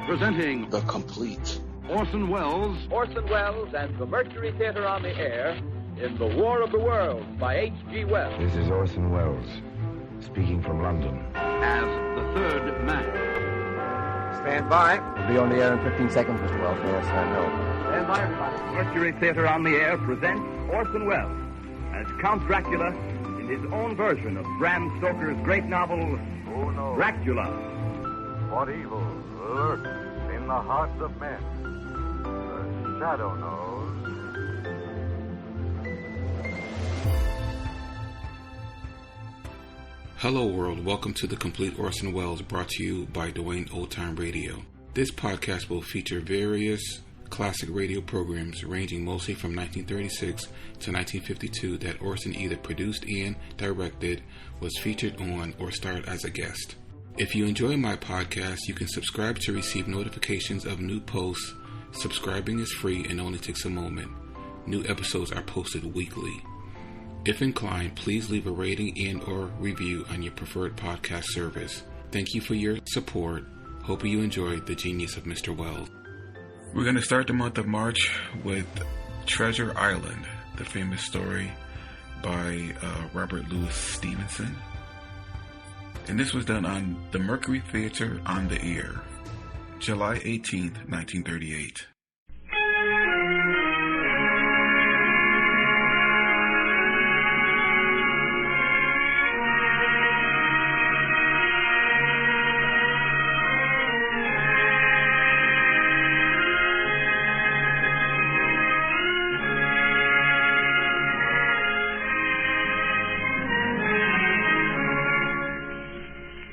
Presenting The Complete Orson Welles and the Mercury Theater on the Air in The War of the Worlds by H.G. Wells. This is Orson Welles, speaking from London. as the third man. Stand by. We'll be on the air in 15 seconds, Mr. Wells. Yes, I know. Stand by, everybody. Mercury Theater on the Air presents Orson Welles as Count Dracula in his own version of Bram Stoker's great novel, Who knows Dracula. what evil lurks in the hearts of men? The shadow knows. Hello world, welcome to The Complete Orson Welles, brought to you by Dwayne Old Time Radio. This podcast will feature various classic radio programs ranging mostly from 1936 to 1952 that Orson either produced and directed, was featured on, or starred as a guest. If you enjoy my podcast, you can subscribe to receive notifications of new posts. Subscribing is free and only takes a moment. New episodes are posted weekly. If inclined, please leave a rating and or review on your preferred podcast service. Thank you for your support. Hope you enjoyed the genius of Mr. Welles. We're going to start the month of March with Treasure Island, the famous story by Robert Louis Stevenson. And this was done on the Mercury Theater on the Air, July 18th, 1938.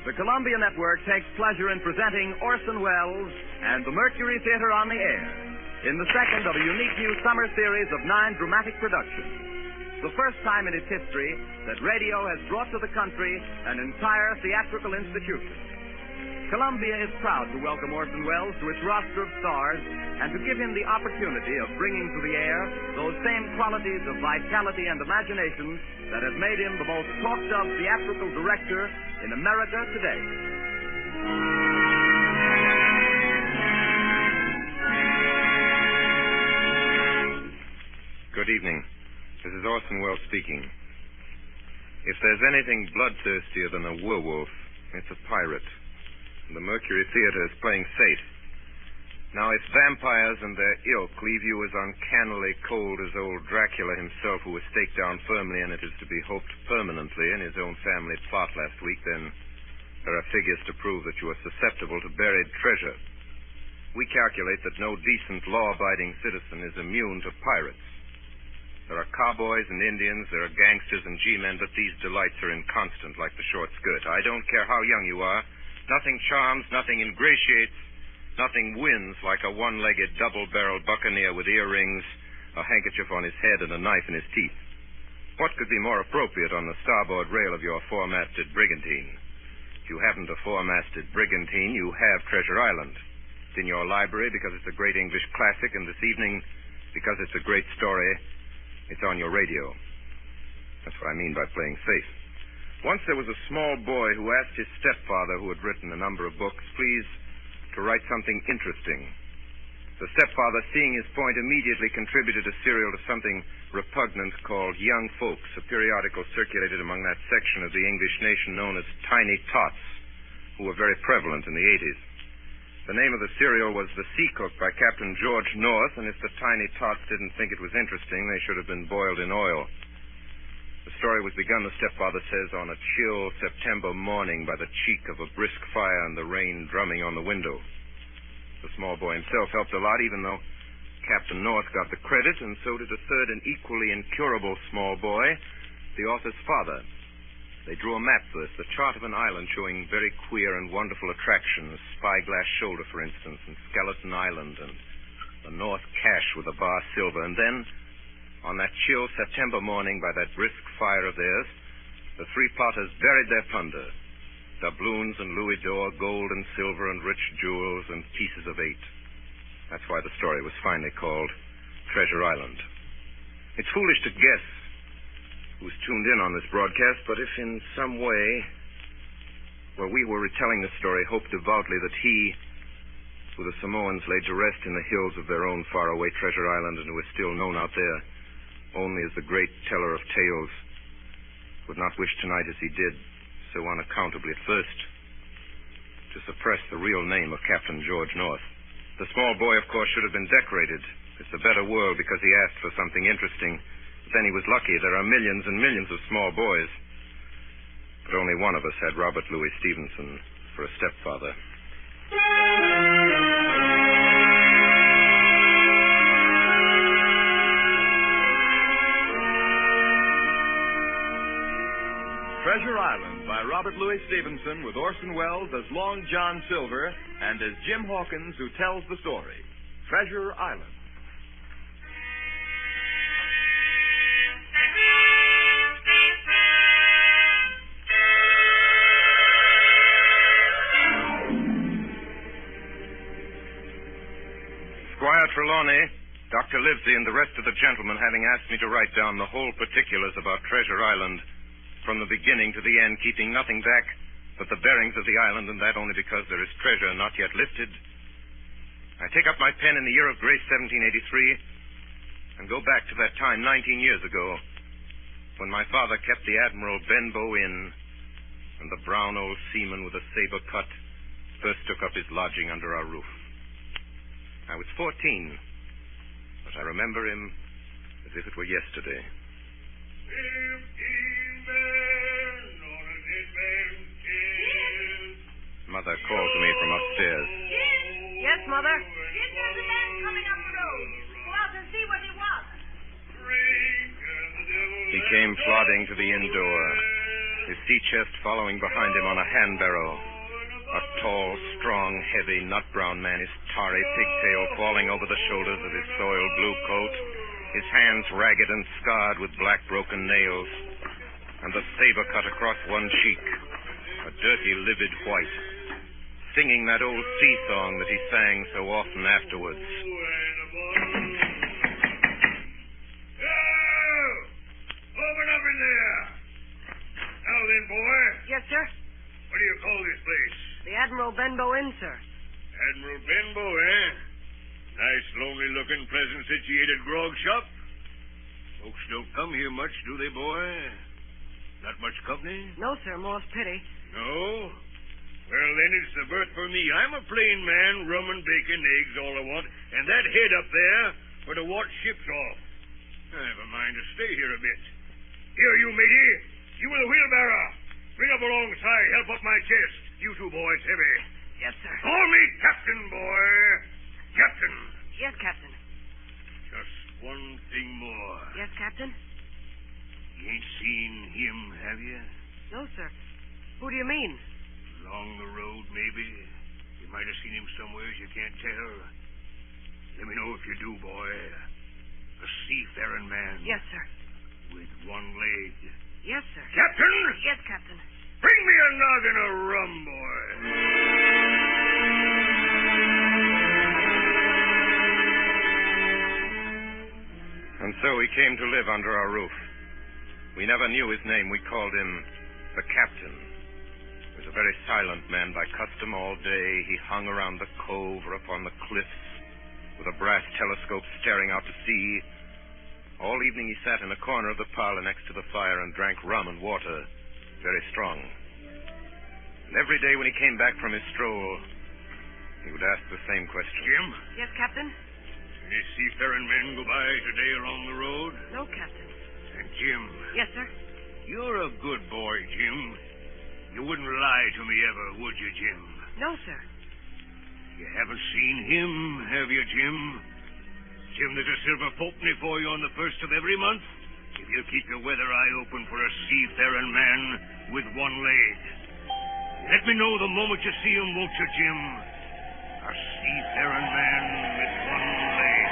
The Columbia Network takes pleasure in presenting Orson Welles and the Mercury Theater on the Air in the second of a unique new summer series of 9 dramatic productions. The first time in its history that radio has brought to the country an entire theatrical institution. Columbia is proud to welcome Orson Welles to its roster of stars and to give him the opportunity of bringing to the air those same qualities of vitality and imagination that have made him the most talked of theatrical director in America today. Good evening. This is Orson Welles speaking. If there's anything bloodthirstier than a werewolf, it's a pirate. The Mercury Theater is playing safe. Now, if vampires and their ilk leave you as uncannily cold as old Dracula himself, who was staked down firmly, and it is to be hoped permanently, in his own family plot last week, then there are figures to prove that you are susceptible to buried treasure. We calculate that no decent, law-abiding citizen is immune to pirates. There are cowboys and Indians, there are gangsters and G-men, but these delights are inconstant like the short skirt. I don't care how young you are. Nothing charms, nothing ingratiates, nothing wins like a one-legged, double-barreled buccaneer with earrings, a handkerchief on his head, and a knife in his teeth. What could be more appropriate on the starboard rail of your four-masted brigantine? If you haven't a four-masted brigantine, you have Treasure Island. It's in your library because it's a great English classic, and this evening, because it's a great story, it's on your radio. That's what I mean by playing safe. Once there was a small boy who asked his stepfather, who had written a number of books, please to write something interesting. The stepfather, seeing his point, immediately contributed a serial to something repugnant called Young Folks, a periodical circulated among that section of the English nation known as Tiny Tots, who were very prevalent in the 80s. The name of the serial was The Sea Cook by Captain George North, and if the Tiny Tots didn't think it was interesting, they should have been boiled in oil. The story was begun, the stepfather says, on a chill September morning by the cheek of a brisk fire and the rain drumming on the window. The small boy himself helped a lot, even though Captain North got the credit, and so did a third and equally incurable small boy, the author's father. They drew a map first, the chart of an island showing very queer and wonderful attractions, Spyglass Shoulder, for instance, and Skeleton Island, and the North Cache with a bar silver, and then on that chill September morning, by that brisk fire of theirs, the three plotters buried their plunder. Doubloons and louis d'or, gold and silver and rich jewels and pieces of 8. That's why the story was finally called Treasure Island. It's foolish to guess who's tuned in on this broadcast, but if in some way, we were retelling the story, hope devoutly that he who the Samoans laid to rest in the hills of their own faraway treasure island and who is still known out there only as the great teller of tales, would not wish tonight as he did, so unaccountably at first, to suppress the real name of Captain George North. The small boy, of course, should have been decorated. It's a better world because he asked for something interesting. But then he was lucky. There are millions and millions of small boys. But only one of us had Robert Louis Stevenson for a stepfather. Treasure Island by Robert Louis Stevenson with Orson Welles as Long John Silver and as Jim Hawkins who tells the story. Treasure Island. Squire Trelawney, Dr. Livesey, and the rest of the gentlemen having asked me to write down the whole particulars about Treasure Island from the beginning to the end, keeping nothing back but the bearings of the island, and that only because there is treasure not yet lifted, I take up my pen in the year of grace 1783 and go back to that time 19 years ago when my father kept the Admiral Benbow Inn and the brown old seaman with a saber cut first took up his lodging under our roof. I was 14, but I remember him as if it were yesterday. 15 men on a dead man's chest. Mother called to me from upstairs. Yes, Mother? Jim, there's a man coming up the road. Go out and see what he wants. He came plodding to the inn door, his sea chest following behind him on a hand barrow. A tall, strong, heavy, nut-brown man, his tarry pigtail falling over the shoulders of his soiled blue coat, his hands ragged and scarred with black broken nails, and the saber cut across one cheek, a dirty, livid white, singing that old sea song that he sang so often afterwards. Open up in there. Now then, boy. Yes, sir? What do you call this place? The Admiral Benbow Inn, sir. Admiral Benbow, eh? Nice, lonely-looking, pleasant-situated grog shop. Folks don't come here much, do they, boy? Not much company? No, sir, more's pity. No? Well, then it's the berth for me. I'm a plain man, rum and bacon, eggs, all I want, and that head up there for to watch ships off. Never mind to stay here a bit. Here, you matey. You with the wheelbarrow. Bring up alongside. Help up my chest. You two boys, heavy. Yes, sir. Call me Captain, boy. Captain. Yes, Captain. Just one thing more. Yes, Captain? You ain't seen him, have you? No, sir. Who do you mean? Along the road, maybe. You might have seen him somewhere you can't tell. Let me know if you do, boy. A seafaring man. Yes, sir. With one leg. Yes, sir. Captain! Yes, Captain. Bring me a noggin of rum, boy. And so he came to live under our roof. We never knew his name. We called him the Captain. He was a very silent man by custom all day. He hung around the cove or up on the cliffs with a brass telescope staring out to sea. All evening he sat in a corner of the parlor next to the fire and drank rum and water, very strong. And every day when he came back from his stroll, he would ask the same question. Jim? Yes, Captain? Any seafaring men go by today along the road? No, Captain. And Jim? Yes, sir? You're a good boy, Jim. You wouldn't lie to me ever, would you, Jim? No, sir. You haven't seen him, have you, Jim? Jim, there's a silver fourpenny for you on the first of every month if you'll keep your weather eye open for a seafaring man with one leg. Let me know the moment you see him, won't you, Jim? A seafaring man with one leg.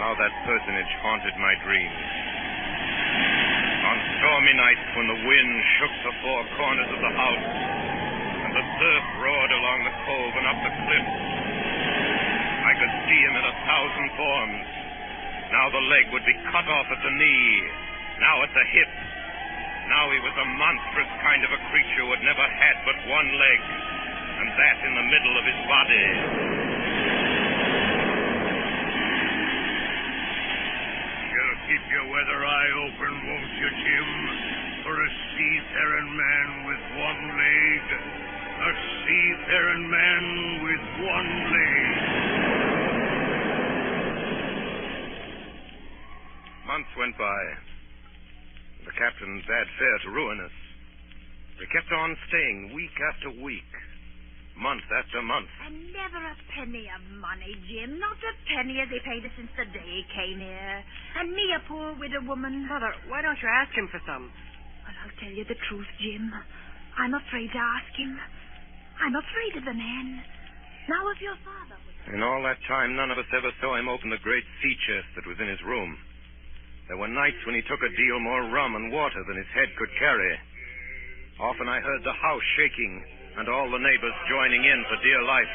How that personage haunted my dreams. On stormy nights when the wind shook the four corners of the house and the surf roared along the cove and up the cliffs, I could see him in 1,000 forms. Now the leg would be cut off at the knee, now at the hip. Now he was a monstrous kind of a creature who had never had but one leg, and that in the middle of his body. You'll keep your weather eye open, won't you, Jim? For a seafaring man with one leg. A seafaring man with one leg. Months went by. The captain bade fair to ruin us. They kept on staying week after week, month after month. And never a penny of money, Jim. Not a penny as they paid us since the day he came here. And me, a poor widow woman. Mother, why don't you ask him for some? Well, I'll tell you the truth, Jim. I'm afraid to ask him. I'm afraid of the man. Now, if your father was... In all that time, none of us ever saw him open the great sea chest that was in his room. There were nights when he took a deal more rum and water than his head could carry. Often I heard the house shaking and all the neighbors joining in for dear life.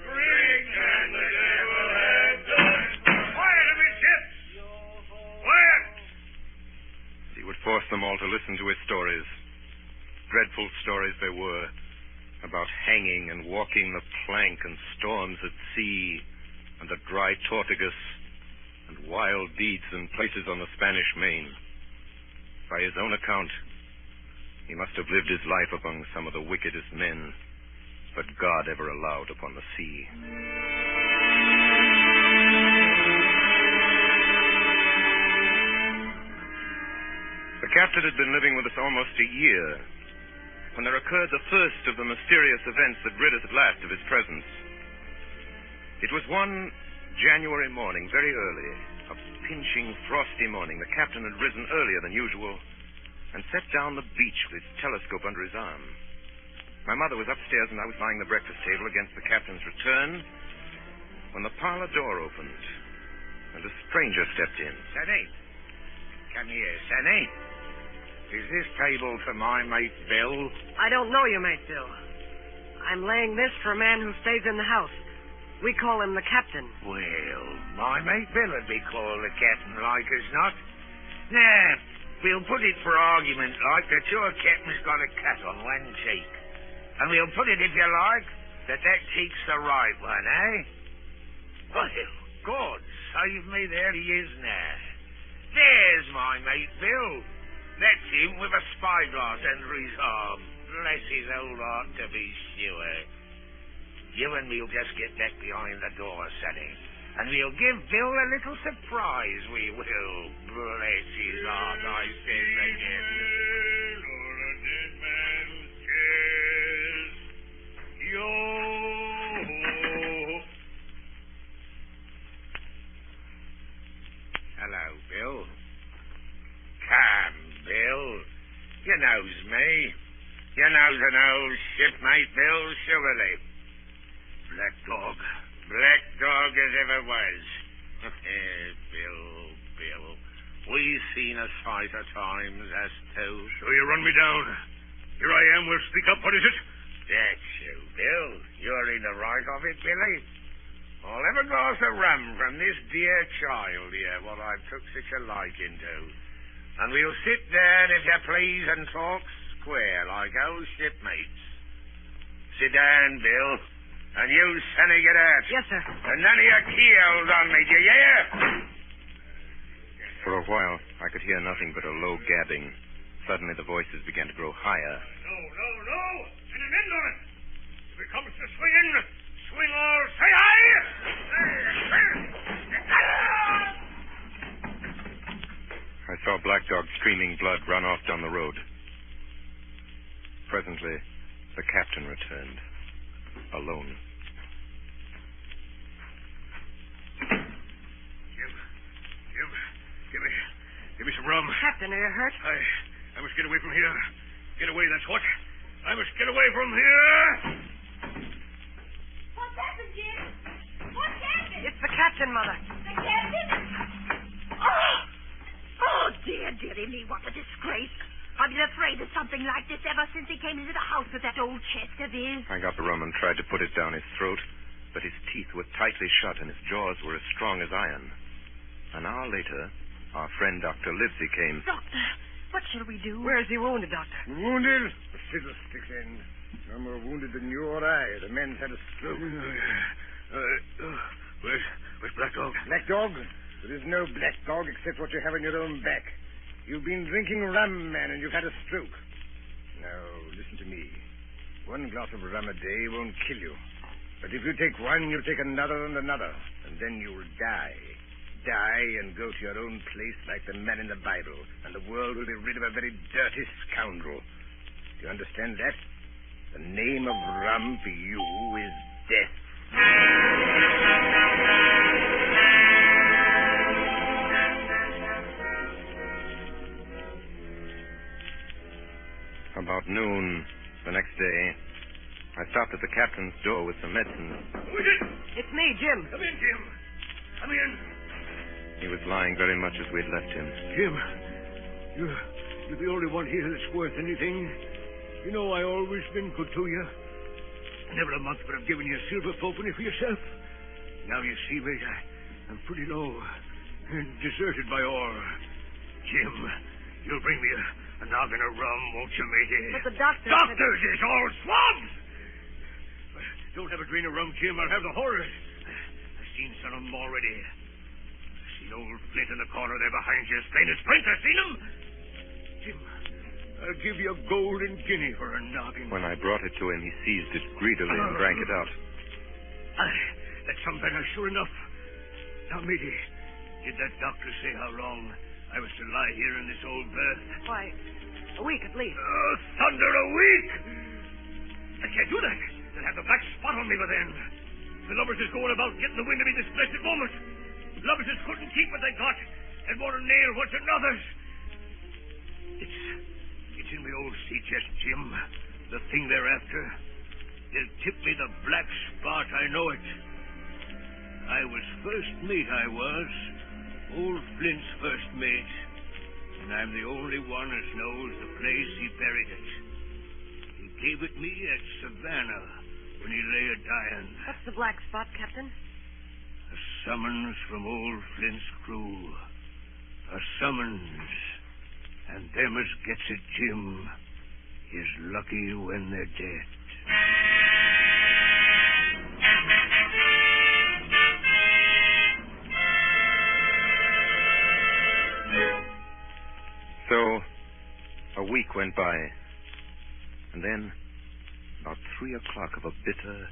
Drink and the devil has done. Quiet, amidships! Quiet! He would force them all to listen to his stories. Dreadful stories they were, about hanging and walking the plank and storms at sea and the dry Tortugas and wild deeds in places on the Spanish Main. By his own account, he must have lived his life among some of the wickedest men that God ever allowed upon the sea. The captain had been living with us almost a year when there occurred the first of the mysterious events that rid us at last of his presence. It was one January morning, very early, a pinching, frosty morning. The captain had risen earlier than usual and sat down the beach with his telescope under his arm. My mother was upstairs and I was lying the breakfast table against the captain's return when the parlor door opened and a stranger stepped in. Sonny, come here, Sonny. Is this table for my mate Bill? I don't know you, mate Bill. I'm laying this for a man who stays in the house. We call him the captain. Well, my mate Bill would be called the captain like as not. Now, we'll put it for argument like that your captain's got a cut on one cheek. And we'll put it, if you like, that cheek's the right one, eh? Well, God save me, there he is now. There's my mate Bill. That's him with a spyglass under his arm. Bless his old heart, to be sure. You and me'll just get back behind the door, Sonny. And we'll give Bill a little surprise, we will. Bless his heart, I says again. Or a dead man's chest. Yo. Hello, Bill. Come, Bill. You knows me. You knows an old shipmate, Bill, surely. Black dog as ever was. Bill, we've seen a sight of times, us two. So you run me down. Here I am, we'll speak up. What is it? That's you, Bill. You're in the right of it, Billy. I'll have a glass of rum from this dear child here, what I've took such a liking to. And we'll sit down, if you please, and talk square like old shipmates. Sit down, Bill. And you, Sonny, get out. Yes, sir. And none of your keels on me, do you hear? For a while, I could hear nothing but a low gabbing. Suddenly, the voices began to grow higher. No. And an end on it. If it comes to swinging, swing all. Say aye! I saw Black Dog screaming blood run off down the road. Presently, the captain returned, alone. Jim, give me some rum. Captain, are you hurt? I must get away from here. Get away, that's what. I must get away from here. What's happened, Jim? What's happened? It's the captain, Mother. The captain? Oh, dearie me, what a disgrace. I've been afraid of something like this ever since he came into the house with that old chest of his. I got the rum and tried to put it down his throat, but his teeth were tightly shut and his jaws were as strong as iron. An hour later, our friend Dr. Livesey came. Doctor, what shall we do? Where is he wounded, Doctor? Wounded? fiddlesticks end. No more wounded than you or I. The man's had a stroke. Where's Black Dog? Black Dog? There is no Black Dog except what you have on your own back. You've been drinking rum, man, and you've had a stroke. Now, listen to me. One glass of rum a day won't kill you. But if you take one, you'll take another and another, and then you'll die. Die and go to your own place like the man in the Bible, and the world will be rid of a very dirty scoundrel. Do you understand that? The name of rum for you is death. About noon the next day, I stopped at the captain's door with some medicine. Who is it? It's me, Jim. Come in, Jim. Come in. He was lying very much as we'd left him. Jim, you're the only one here that's worth anything. You know I always been good to you. Never a month but I've given you a silver fourpenny for yourself. Now you see me, I'm pretty low and deserted by all. Jim, you'll bring me a noggin of rum, won't you, matey? But the doctor... Doctors is all swabs! Don't have a drain of rum, Jim. I'll have the horrors. I've seen some of them already. I've seen old Flint in the corner there behind you, as plain as print. I've seen him. Jim, I'll give you a golden guinea for a noggin. When I brought it to him, he seized it greedily and drank it out. That's some better, sure enough. Now, matey, did that doctor say how long I was to lie here in this old berth? Why, a week at least. Thunder, a week! I can't do that. They'll have the black spot on me by then. The lovers is going about getting the wind of me this blessed moment. Lovers is couldn't keep what they got and want to nail what's another's. It's in my old sea chest, Jim. The thing they're after. They'll tip me the black spot, I know it. I was first mate, I was. Old Flint's first mate. And I'm the only one as knows the place he buried it. He gave it me at Savannah when he lay a-dying. What's the black spot, Captain? A summons from old Flint's crew. A summons. And them as gets it, Jim, is lucky when they're dead. So, a week went by. And then, about 3 o'clock of a bitter,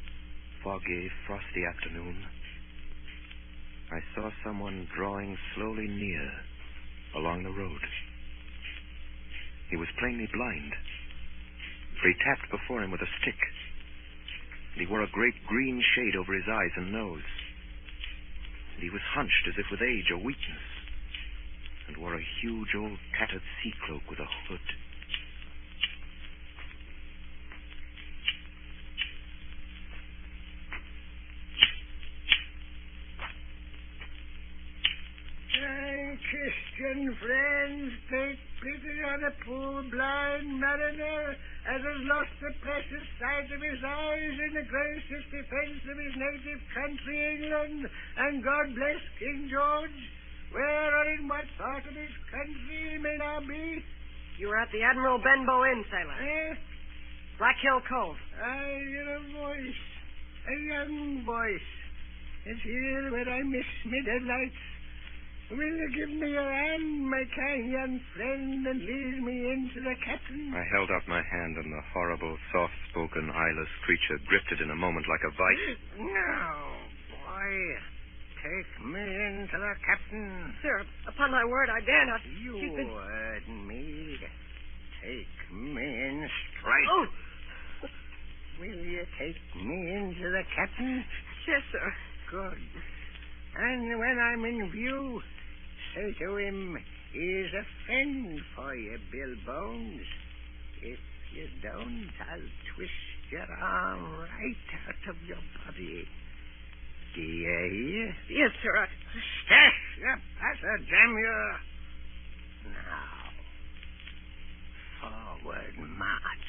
foggy, frosty afternoon, I saw someone drawing slowly near along the road. He was plainly blind, for he tapped before him with a stick. And he wore a great green shade over his eyes and nose. And he was hunched as if with age or weakness, and wore a huge old tattered sea cloak with a hood. Christian friends, take pity on a poor blind mariner as has lost the precious sight of his eyes in the gracious defense of his native country, England. And God bless King George, where or in what part of his country he may now be. You were at the Admiral Benbow Inn, sailor. Black Hill Cove. I hear a voice, a young voice. It's here where I miss me deadlights. Will you give me your hand, my kind young friend, and lead me in to the captain? I held out my hand, and the horrible, soft-spoken, eyeless creature gripped it in a moment like a vice. No, boy. Take me in to the captain. Sir, upon my word, I dare not. You heard me. Take me in straight. Oh! Will you take me into the captain? Yes, sir. Good. And when I'm in view, say to him, he's a friend for you, Bill Bones. If you don't, I'll twist your arm right out of your body. Do you hear? Yes, sir. Stash your passer, damn you. Now, forward march.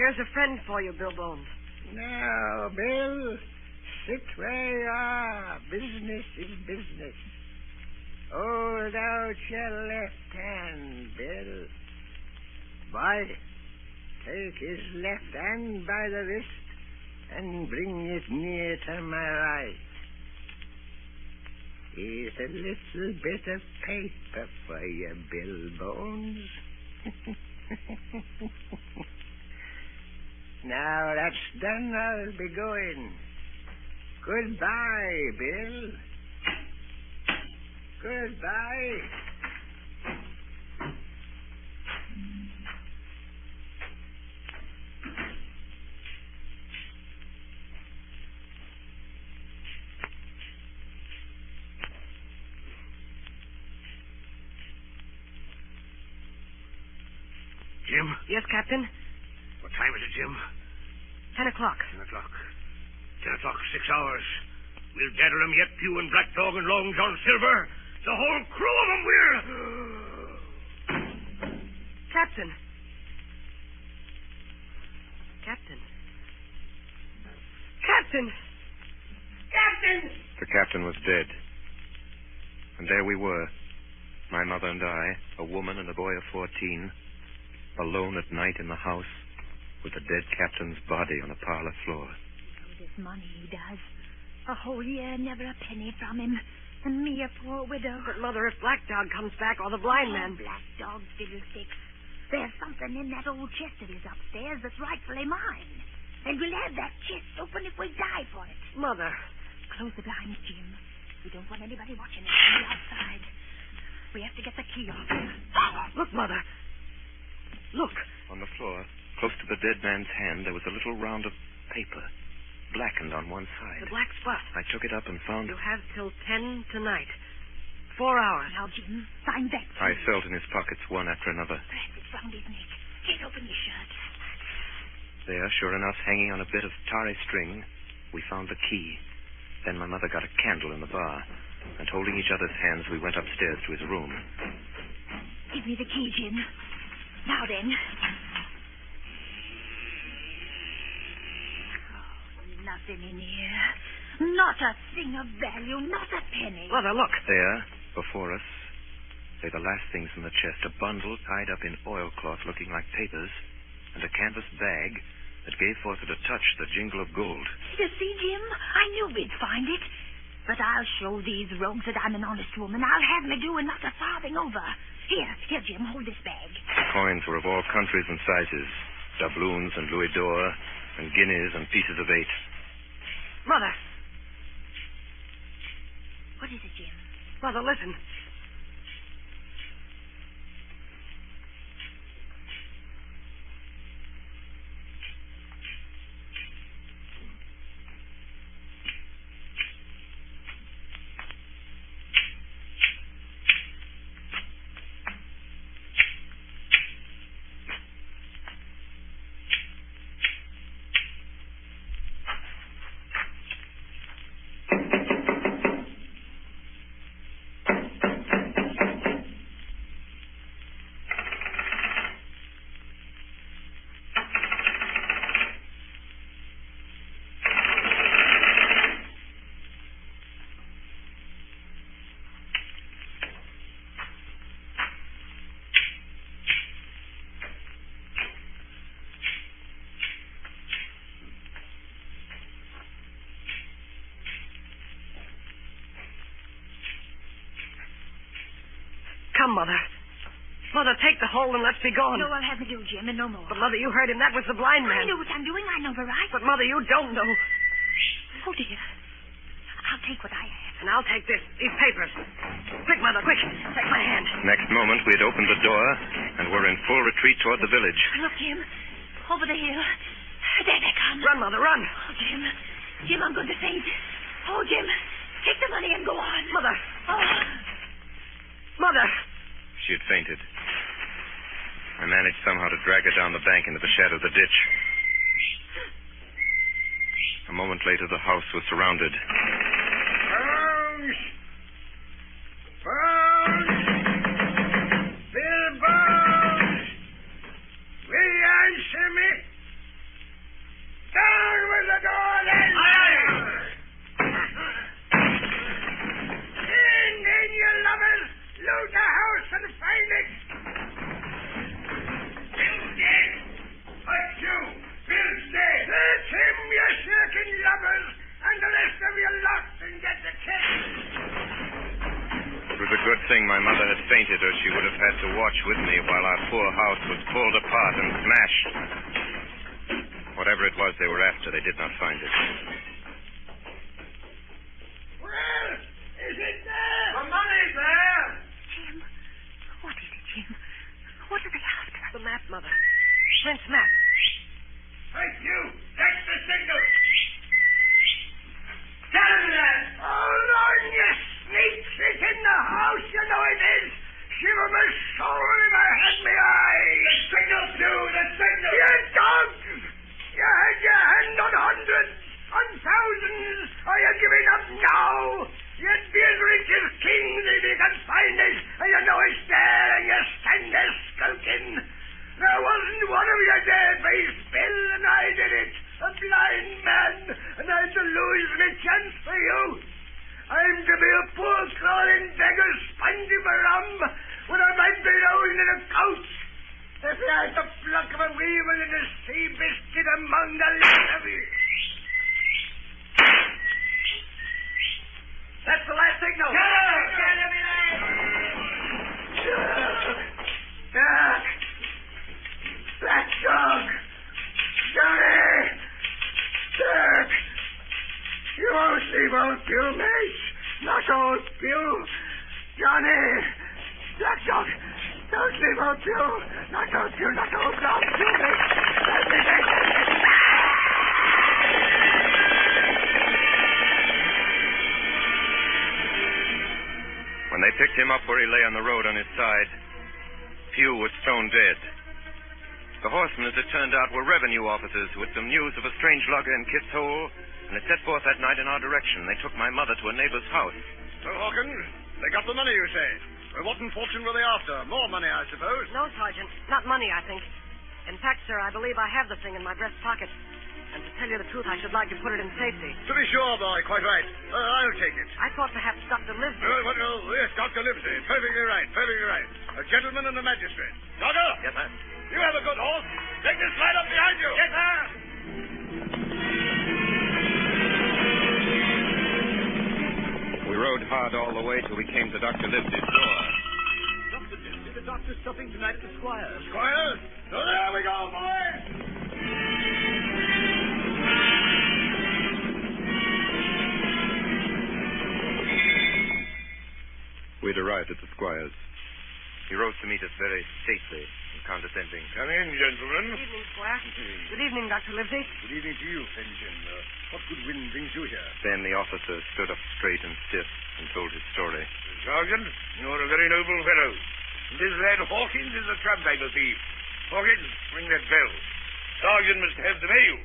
Here's a friend for you, Bill Bones. Now, Bill, sit where you are. Business is business. Hold out your left hand, Bill. Boy, take his left hand by the wrist and bring it near to my right. Here's a little bit of paper for you, Bill Bones. Now that's done, I'll be going. Goodbye, Bill. Goodbye. Jim? Yes, Captain? What time is it, Jim? 10 o'clock. 10 o'clock. 10 o'clock, 6 hours. We'll gather them yet, you and Black Dog and Long John Silver. The whole crew of them will... Captain. Captain. Captain! Captain! The captain was dead. And there we were, my mother and I, a woman and a boy of 14, alone at night in the house with the dead captain's body on the parlor floor. Oh, this money he does. A whole year, never a penny from him. And me, a poor widow. But, Mother, if Black Dog comes back or the blind man... Black Dog fiddlesticks. There's something in that old chest of his upstairs that's rightfully mine. And we'll have that chest open if we die for it. Mother. Close the blinds, Jim. We don't want anybody watching us from the outside. We have to get the key off him. Look, Mother. Look. On the floor, close to the dead man's hand, there was a little round of paper, blackened on one side. The black spot. I took it up and found... You have till 10 tonight. 4 hours. Now, Jim, find that key. I felt in his pockets one after another. Perhaps it's round his neck. Get open his shirt. There, sure enough, hanging on a bit of tarry string, we found the key. Then my mother got a candle in the bar, and holding each other's hands, we went upstairs to his room. Give me the key, Jim. Now then. Oh, nothing in here. Not a thing of value, not a penny. Mother, look. There, before us, lay the last things in the chest. A bundle tied up in oilcloth looking like papers, and a canvas bag that gave forth at a touch the jingle of gold. You see, Jim, I knew we'd find it. But I'll show these rogues that I'm an honest woman. I'll have me doing not a farthing over. Here, Jim, hold this bag. The coins were of all countries and sizes. Doubloons and louis d'or, and guineas and pieces of 8. Mother. What is it, Jim? Mother, listen. Come, Mother. Mother, take the hold and let's be gone. No, I'll have to do, Jim, and no more. But, Mother, you heard him. That was the blind man. I know what I'm doing. I know the right. But, Mother, you don't know. Oh, dear. I'll take what I have. And I'll take this. These papers. Quick, Mother, quick. Take my hand. Next moment, we had opened the door and were in full retreat toward the village. Look, Jim. Over the hill. There they come. Run, Mother, run. Oh, Jim. Jim, I'm going to faint. Oh, Jim. Take the money and go on. Mother. Oh. Mother. She had fainted. I managed somehow to drag her down the bank into the shadow of the ditch. A moment later, the house was surrounded. Bones! Bones! Bill Bones! Will you answer me? my mother had fainted, or she would have had to watch with me while our poor house was pulled apart and smashed. Whatever it was they were after, they did not find it. Well, is it there? The money's there! Jim, what is it, Jim? What are they after? The map, Mother. Flint's map. Thank you. That's the signal. Get him there. Hold on, you sneaks. It's in the house. You know it is. Shiver my soul if I had my eye. The signal, too. The signal. You dogs. You had your hand on hundreds, on thousands. Are you giving up now? You'd be as rich as kings if you could find it. And you know it's there, and you stand there skulking. There wasn't one of you there, face Bill, and I did it. A blind man, and I had to lose my chance for you. I'm to be a poor crawling beggar spongy for rum when I might be down in a couch. If I had the pluck of a weevil in a sea biscuit among the lot of you. That's the last signal. Get him in there. Doc. Black dog. Johnny. Dirk. You won't leave old Bill, mate. Not old Bill. Johnny. Black dog. Don't leave old Bill. Not old Bill. Not old Bill, mate. When they picked him up where he lay on the road on his side, few were stone dead. The horsemen, as it turned out, were revenue officers with some news of a strange lugger in Kit's Hole, and they set forth that night in our direction. They took my mother to a neighbor's house. So, Hawkins, they got the money, you say? Well, what in fortune were they after? More money, I suppose? No, Sergeant. Not money, I think. In fact, sir, I believe I have the thing in my breast pocket. And to tell you the truth, I should like to put it in safety. To be sure, boy, quite right. I'll take it. I thought perhaps Dr. Livesey... Yes, Dr. Livesey. Perfectly right, perfectly right. A gentleman and a magistrate. Doctor? Yes, sir. You have a good horse. Take this slide up behind you. Yes, sir. We rode hard all the way till we came to Dr. Livesey's door. Dr. Livesey, the doctor's stopping tonight at the Squire's. Squire's? So there we go, boys. We'd arrived at the Squire's. He rose to meet us very stately and condescending. Come in, gentlemen. Good evening, Squire. Good evening, Dr. Livesey. Good evening to you, Fenton. What good wind brings you here? Then the officer stood up straight and stiff and told his story. Sergeant, you're a very noble fellow. This lad Hawkins is a trampiper thief. Hawkins, ring that bell. Sergeant must have the mail.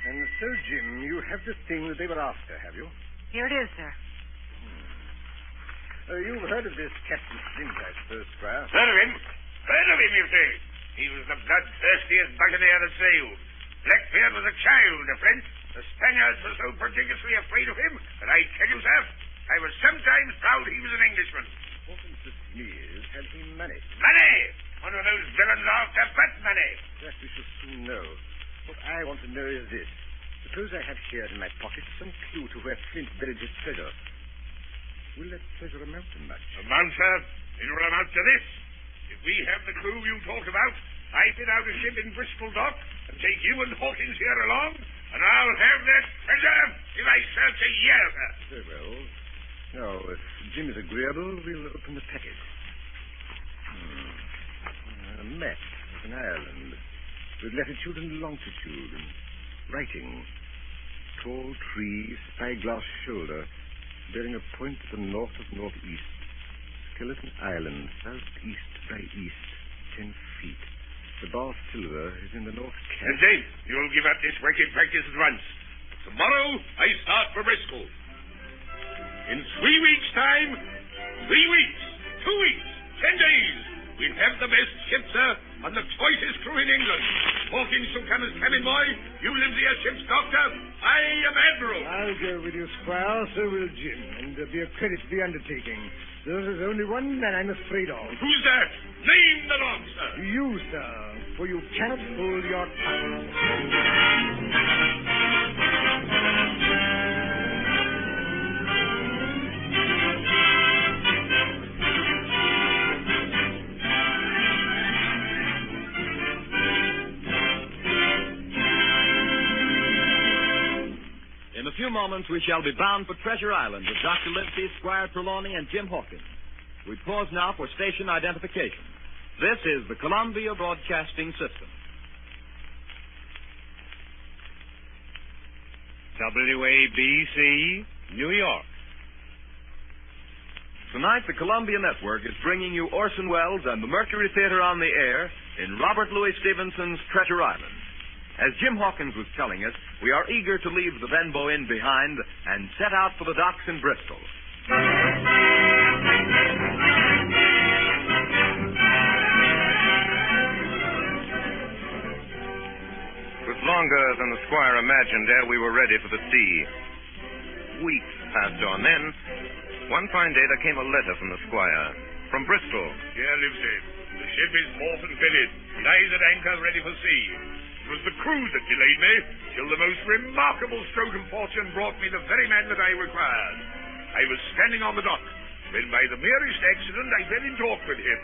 And so, Jim, you have the thing that they were after, have you? Here it is, sir. You've heard of this Captain Flint, I suppose, Squire? Heard of him? Heard of him, you say? He was the bloodthirstiest buccaneer that sailed. Blackbeard was a child to Flint. The Spaniards were so prodigiously afraid of him that I tell you, sir, I was sometimes proud he was an Englishman. Hawkins the Sneers, had he money? Money! One of those villains after but money. That we shall soon know. What I want to know is this. Suppose I have here in my pocket some clue to where Flint buried his treasure. Will that treasure amount to much? Amount, sir? It will amount to this. If we have the clue you talk about, I fit out a ship in Bristol Dock and take you and Hawkins here along, and I'll have that treasure if I search a year, sir. Very well. Now, if Jim is agreeable, we'll open the packet. A map of an island with latitude and longitude and writing. Tall tree, spyglass shoulder, bearing a point to the north of northeast. Skeleton Island, southeast by east, 10 feet. The bar silver is in the north cap. Dave, you'll give up this wicked practice at once. Tomorrow, I start for Bristol. In 3 weeks' time, 3 weeks, 2 weeks, 10 days, we'll have the best ship, sir, and the choicest crew in England. Hawkins shall come as cabin boy. You live as ship's doctor. I am admiral. I'll go with you, Squire. So will Jim. And be a credit to the undertaking. There's only one man I'm afraid of. Who's that? Name the dog, sir. You, sir. For you cannot hold your tongue. few moments, we shall be bound for Treasure Island with Dr. Livesey, Squire Trelawney, and Jim Hawkins. We pause now for station identification. This is the Columbia Broadcasting System. WABC, New York. Tonight, the Columbia Network is bringing you Orson Welles and the Mercury Theater on the air in Robert Louis Stevenson's Treasure Island. As Jim Hawkins was telling us, we are eager to leave the Benbow Inn behind and set out for the docks in Bristol. It was longer than the squire imagined ere we were ready for the sea. Weeks passed on. Then, one fine day, there came a letter from the squire. From Bristol. Dear Livesey, the ship is moored and fitted. Lies at anchor ready for sea. It was the crew that delayed me, till the most remarkable stroke of fortune brought me the very man that I required. I was standing on the dock, when by the merest accident I fell in talk with him.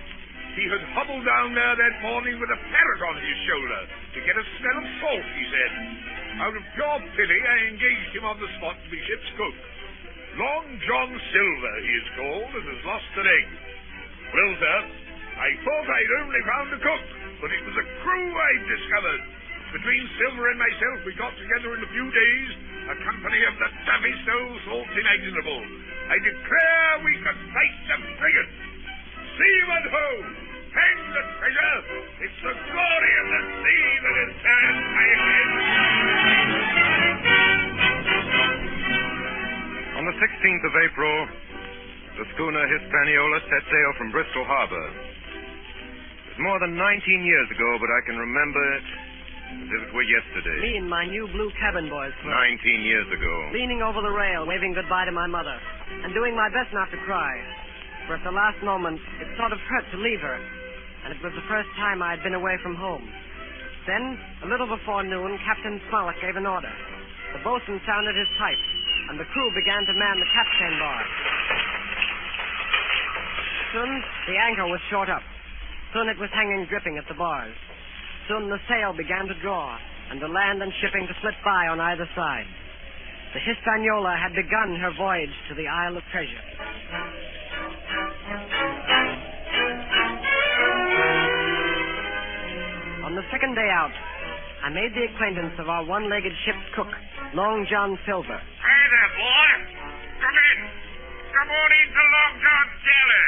He had hobbled down there that morning with a parrot on his shoulder to get a smell of salt, he said. Out of pure pity, I engaged him on the spot to be ship's cook. Long John Silver, he is called, and has lost an egg. Well, sir, I thought I'd only found a cook, but it was a crew I'd discovered. Between Silver and myself, we got together in a few days a company of the toughest old salts imaginable. I declare we could fight the frigate. Seaman ho! Hang the treasure! It's the glory of the sea that has turned my head. On the 16th of April, the schooner Hispaniola set sail from Bristol Harbor. It was more than 19 years ago, but I can remember it as if it were yesterday. Me and my new blue cabin boys were 19 years ago. leaning over the rail, waving goodbye to my mother, and doing my best not to cry. For at the last moment, it sort of hurt to leave her, and it was the first time I had been away from home. Then, a little before noon, Captain Smollett gave an order. The boatswain sounded his pipe, and the crew began to man the capstan bar. Soon, the anchor was short up. Soon it was hanging dripping at the bars. Soon the sail began to draw, and the land and shipping to slip by on either side. The Hispaniola had begun her voyage to the Isle of Treasure. On the second day out, I made the acquaintance of our one-legged ship's cook, Long John Silver. Hey there, boy. Come in. Come on into Long John's cellar.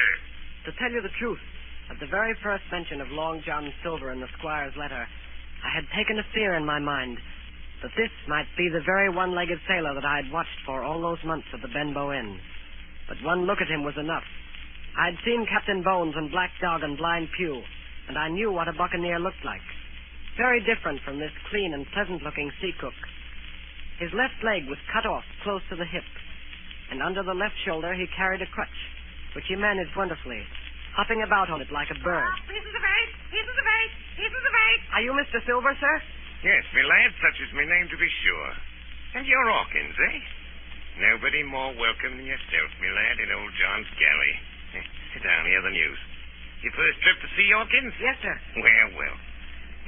To tell you the truth, at the very first mention of Long John Silver in the squire's letter, I had taken a fear in my mind that this might be the very one-legged sailor that I had watched for all those months at the Benbow Inn. But one look at him was enough. I had seen Captain Bones and Black Dog and Blind Pew, and I knew what a buccaneer looked like. Very different from this clean and pleasant-looking sea cook. His left leg was cut off close to the hip, and under the left shoulder he carried a crutch, which he managed wonderfully, hopping about on it like a bird. Pieces of eight! Pieces of eight! Pieces of eight! Are you Mr. Silver, sir? Yes, my lad, such is my name to be sure. And you're Hawkins, eh? Nobody more welcome than yourself, my lad, in old John's galley. Sit down, hear the news. Your first trip to sea, Hawkins? Yes, sir. Well.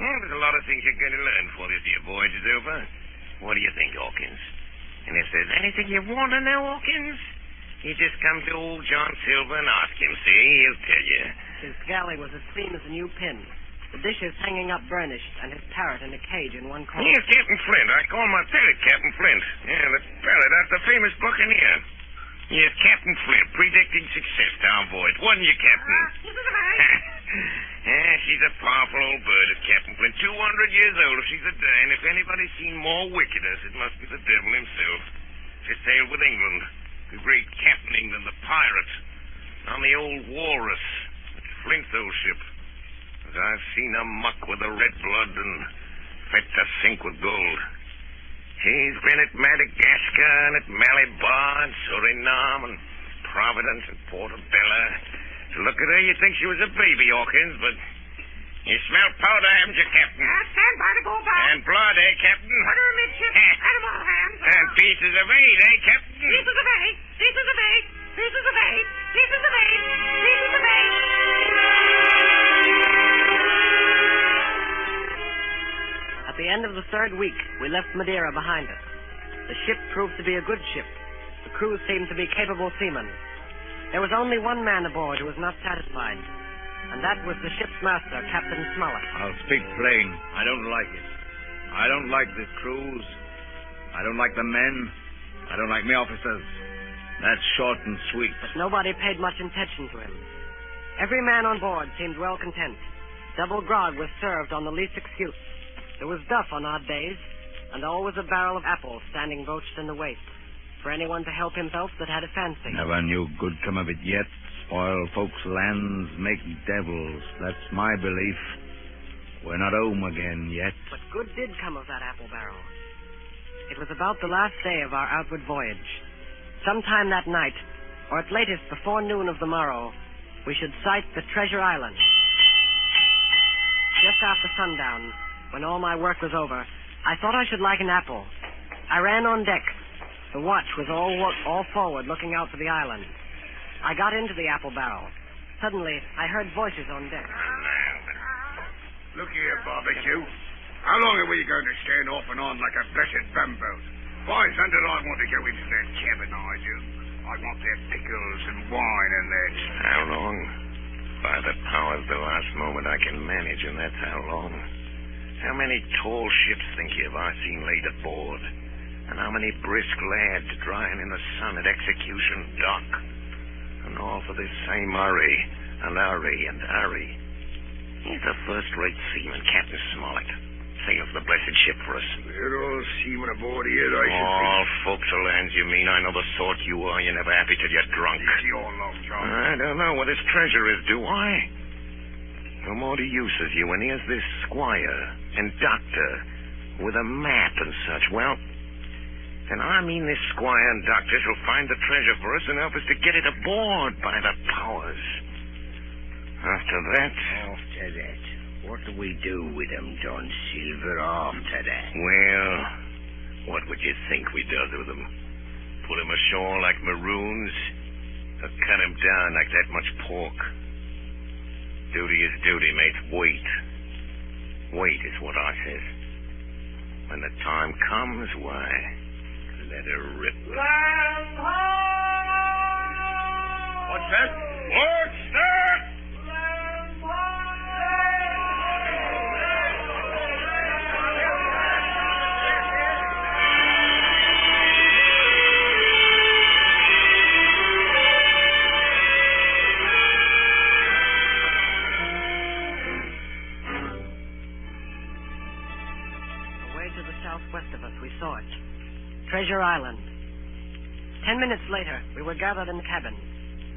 Well, there's a lot of things you're going to learn before this here voyage is over. What do you think, Hawkins? And if there's anything you want to know, Hawkins, you just come to old John Silver and ask him, see? He'll tell you. His galley was as clean as a new pin. The dishes hanging up burnished, and his parrot in a cage in one corner. Here's Captain Flint. I call my parrot Captain Flint. Yeah, the parrot, that's the famous buccaneer. Yes, Captain Flint, predicting success to our voyage. Wasn't you, Captain? Yeah, she's a powerful old bird, is Captain Flint. 200 years old if she's a day, and if anybody's seen more wickedness, it must be the devil himself. She sailed with England, the great Captain England, the pirate, on the old Walrus. It's Flint's old ship. As I've seen her muck with the red blood and fit to sink with gold. She's been at Madagascar and at Malabar and Suriname and Providence and Portobello. To look at her, you'd think she was a baby, Hawkins, but you smell powder, haven't you, Captain? Stand by to go back. And blood, eh, Captain? Rudder midship, animal hands. And pieces of eight, eh, Captain? Pieces of eight, pieces of eight, pieces of eight, pieces of eight, pieces of eight. At the end of the third week, we left Madeira behind us. The ship proved to be a good ship. The crew seemed to be capable seamen. There was only one man aboard who was not satisfied, and that was the ship's master, Captain Smollett. I'll speak plain. I don't like it. I don't like this cruise. I don't like the men. I don't like me officers. That's short and sweet. But nobody paid much attention to him. Every man on board seemed well content. Double grog was served on the least excuse. There was duff on odd days, and always a barrel of apples standing broached in the waist for anyone to help himself that had a fancy. Never knew good come of it yet. Spoil folks' lands, make devils. That's my belief. We're not home again yet. But good did come of that apple barrel. It was about the last day of our outward voyage. Sometime that night, or at latest before noon of the morrow, we should sight the Treasure Island. Just after sundown, when all my work was over, I thought I should like an apple. I ran on deck. The watch was all forward, looking out for the island. I got into the apple barrel. Suddenly, I heard voices on deck. Look here, Barbecue. How long are we going to stand off and on like a blessed bumboat? Why, thunder, I want to go into that cabin, I do. I want their pickles and wine and that. How long? By the powers, the last moment I can manage, and that's how long. How many tall ships, think you, have I seen laid aboard? And how many brisk lads drying in the sun at Execution Dock? And all for this same Hurry and Hurry and Hurry. He's a first-rate seaman, Captain Smollett. Sails the blessed ship for us. They're all seamen aboard here, I should think. All forecastle lands, you mean? I know the sort you are. You're never happy till you're drunk. Easy all along, John. I don't know what his treasure is, do I? No more to use as you, and here's this squire and doctor with a map and such. Well, then I mean this squire and doctor shall find the treasure for us and help us to get it aboard by the powers. After that... What do we do with them, John Silver, after that? Well, what would you think we does with them? Put them ashore like maroons? Or cut them down like that much pork? Duty is duty, mates. Wait. Wait is what I says. When the time comes, why, let her rip. Land ho! What's that? What's that? Land ho! Southwest of us, we saw it. Treasure Island. 10 minutes later, we were gathered in the cabin.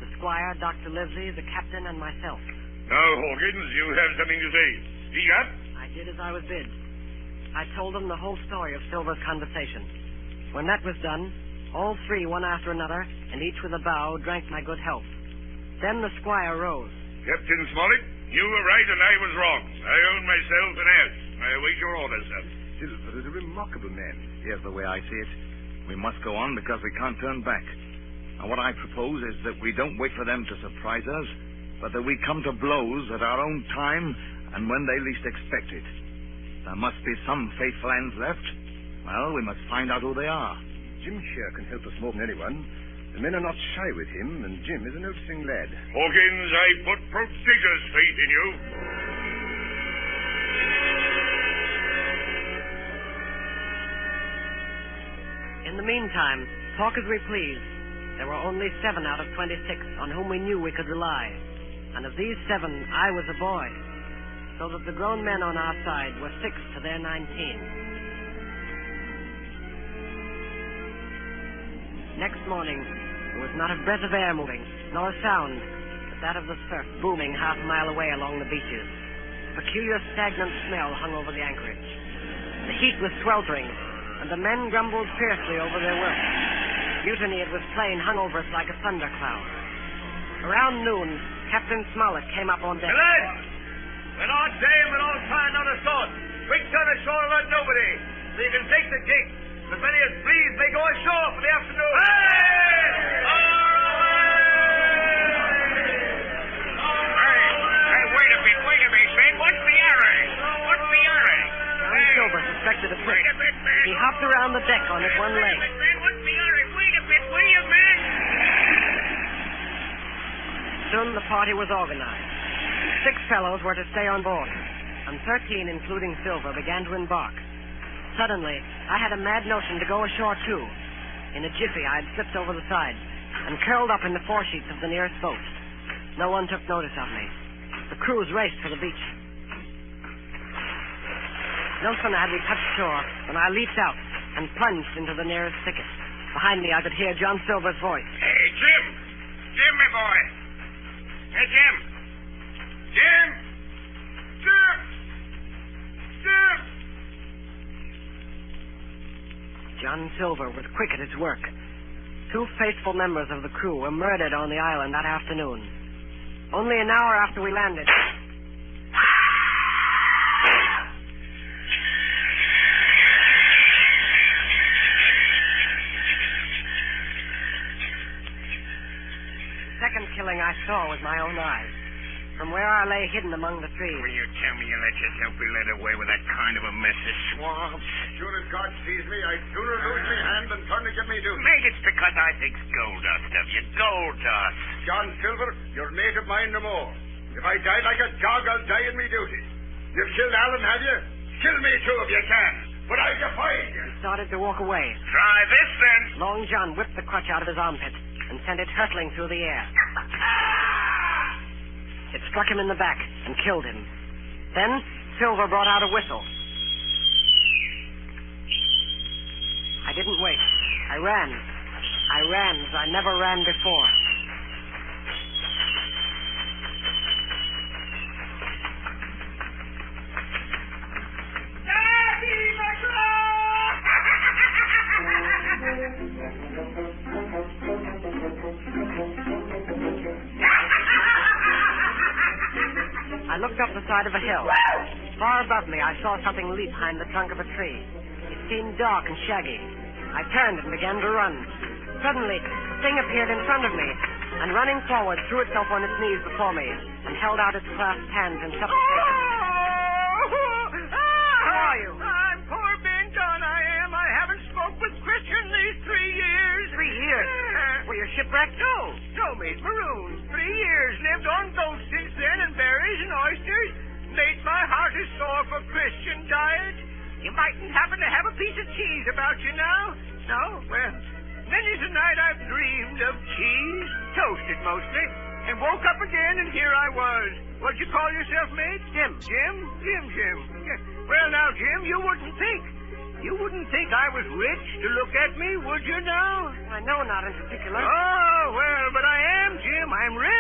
The squire, Dr. Livesey, the captain, and myself. Now, Hawkins, you have something to say. Speak up. I did as I was bid. I told them the whole story of Silver's conversation. When that was done, all three, one after another, and each with a bow, drank my good health. Then the squire rose. Captain Smollett, you were right and I was wrong. I own myself an ass. I await your orders, sir. Silver is a remarkable man. Here's the way I see it. We must go on because we can't turn back. And what I propose is that we don't wait for them to surprise us, but that we come to blows at our own time and when they least expect it. There must be some faithful hands left. Well, we must find out who they are. Jim here can help us more than anyone. The men are not shy with him, and Jim is a noticing lad. Hawkins, I put prodigious faith in you. In the meantime, talk as we please, there were only 7 out of 26 on whom we knew we could rely. And of these 7, I was a boy, so that the grown men on our side were 6 to their 19. Next morning, there was not a breath of air moving, nor a sound, but that of the surf booming half a mile away along the beaches. A peculiar stagnant smell hung over the anchorage. The heat was sweltering, and the men grumbled fiercely over their work. Mutiny, it was plain, hung over us like a thundercloud. Around noon, Captain Smollett came up on deck. Lads, we're all damn and all trying not to sort. Quick turn ashore and let nobody, so you can take the gig. As many as please may go ashore for the afternoon. Hey, wait a minute, man. What's the hurry? Silver suspected a trick. Wait a minute, man. He hopped around the deck on his one leg. What's the hurry? Wait a bit, will you, man? Soon the party was organized. 6 fellows were to stay on board, and 13, including Silver, began to embark. Suddenly, I had a mad notion to go ashore, too. In a jiffy, I had slipped over the side and curled up in the foresheets of the nearest boat. No one took notice of me. The crews raced for the beach. No sooner had we touched shore than I leaped out and plunged into the nearest thicket. Behind me, I could hear John Silver's voice. Hey, Jim! Jim, my boy! Hey, Jim! Jim! Jim! Jim! John Silver was quick at his work. 2 faithful members of the crew were murdered on the island that afternoon. Only an hour after we landed. The second killing I saw with my own eyes. From where I lay hidden among the trees. Will you tell me you let yourself be led away with that kind of a mess of swamps? As soon as God sees me, I'd sooner lose me hand than turn to get me duty. Maybe it's because I think's gold dust of you. Gold dust. John Silver, you're mate of mine no more. If I die like a dog, I'll die in me duty. You've killed Allen, have you? Kill me too if you can. But I defy you. He started to walk away. Try this, then. Long John whipped the crutch out of his armpit and sent it hurtling through the air. It struck him in the back and killed him. Then Silver brought out a whistle. I didn't wait. I ran. I ran as I never ran before. I looked up the side of a hill. Far above me, I saw something leap behind the trunk of a tree. It seemed dark and shaggy. I turned and began to run. Suddenly, the thing appeared in front of me, and running forward, threw itself on its knees before me, and held out its clasped hands in supplication. Who are you? I'm poor Ben Dunn, I am. I haven't spoke with Christian these 3 years. 3 years? Were you shipwrecked? No, mate, marooned. 3 years. Lived on goats since then, and berries and oysters. Made my heart as sore for Christian diet. You mightn't happen to have a piece of cheese about you now? No? Well, many's a night I've dreamed of cheese, toasted mostly, and woke up again, and here I was. What'd you call yourself, mate? Jim. Jim? Jim. Yeah. Well, now, Jim, you wouldn't think I was rich to look at me, would you now? I know not in particular. Oh, well, but I am, Jim. I'm rich.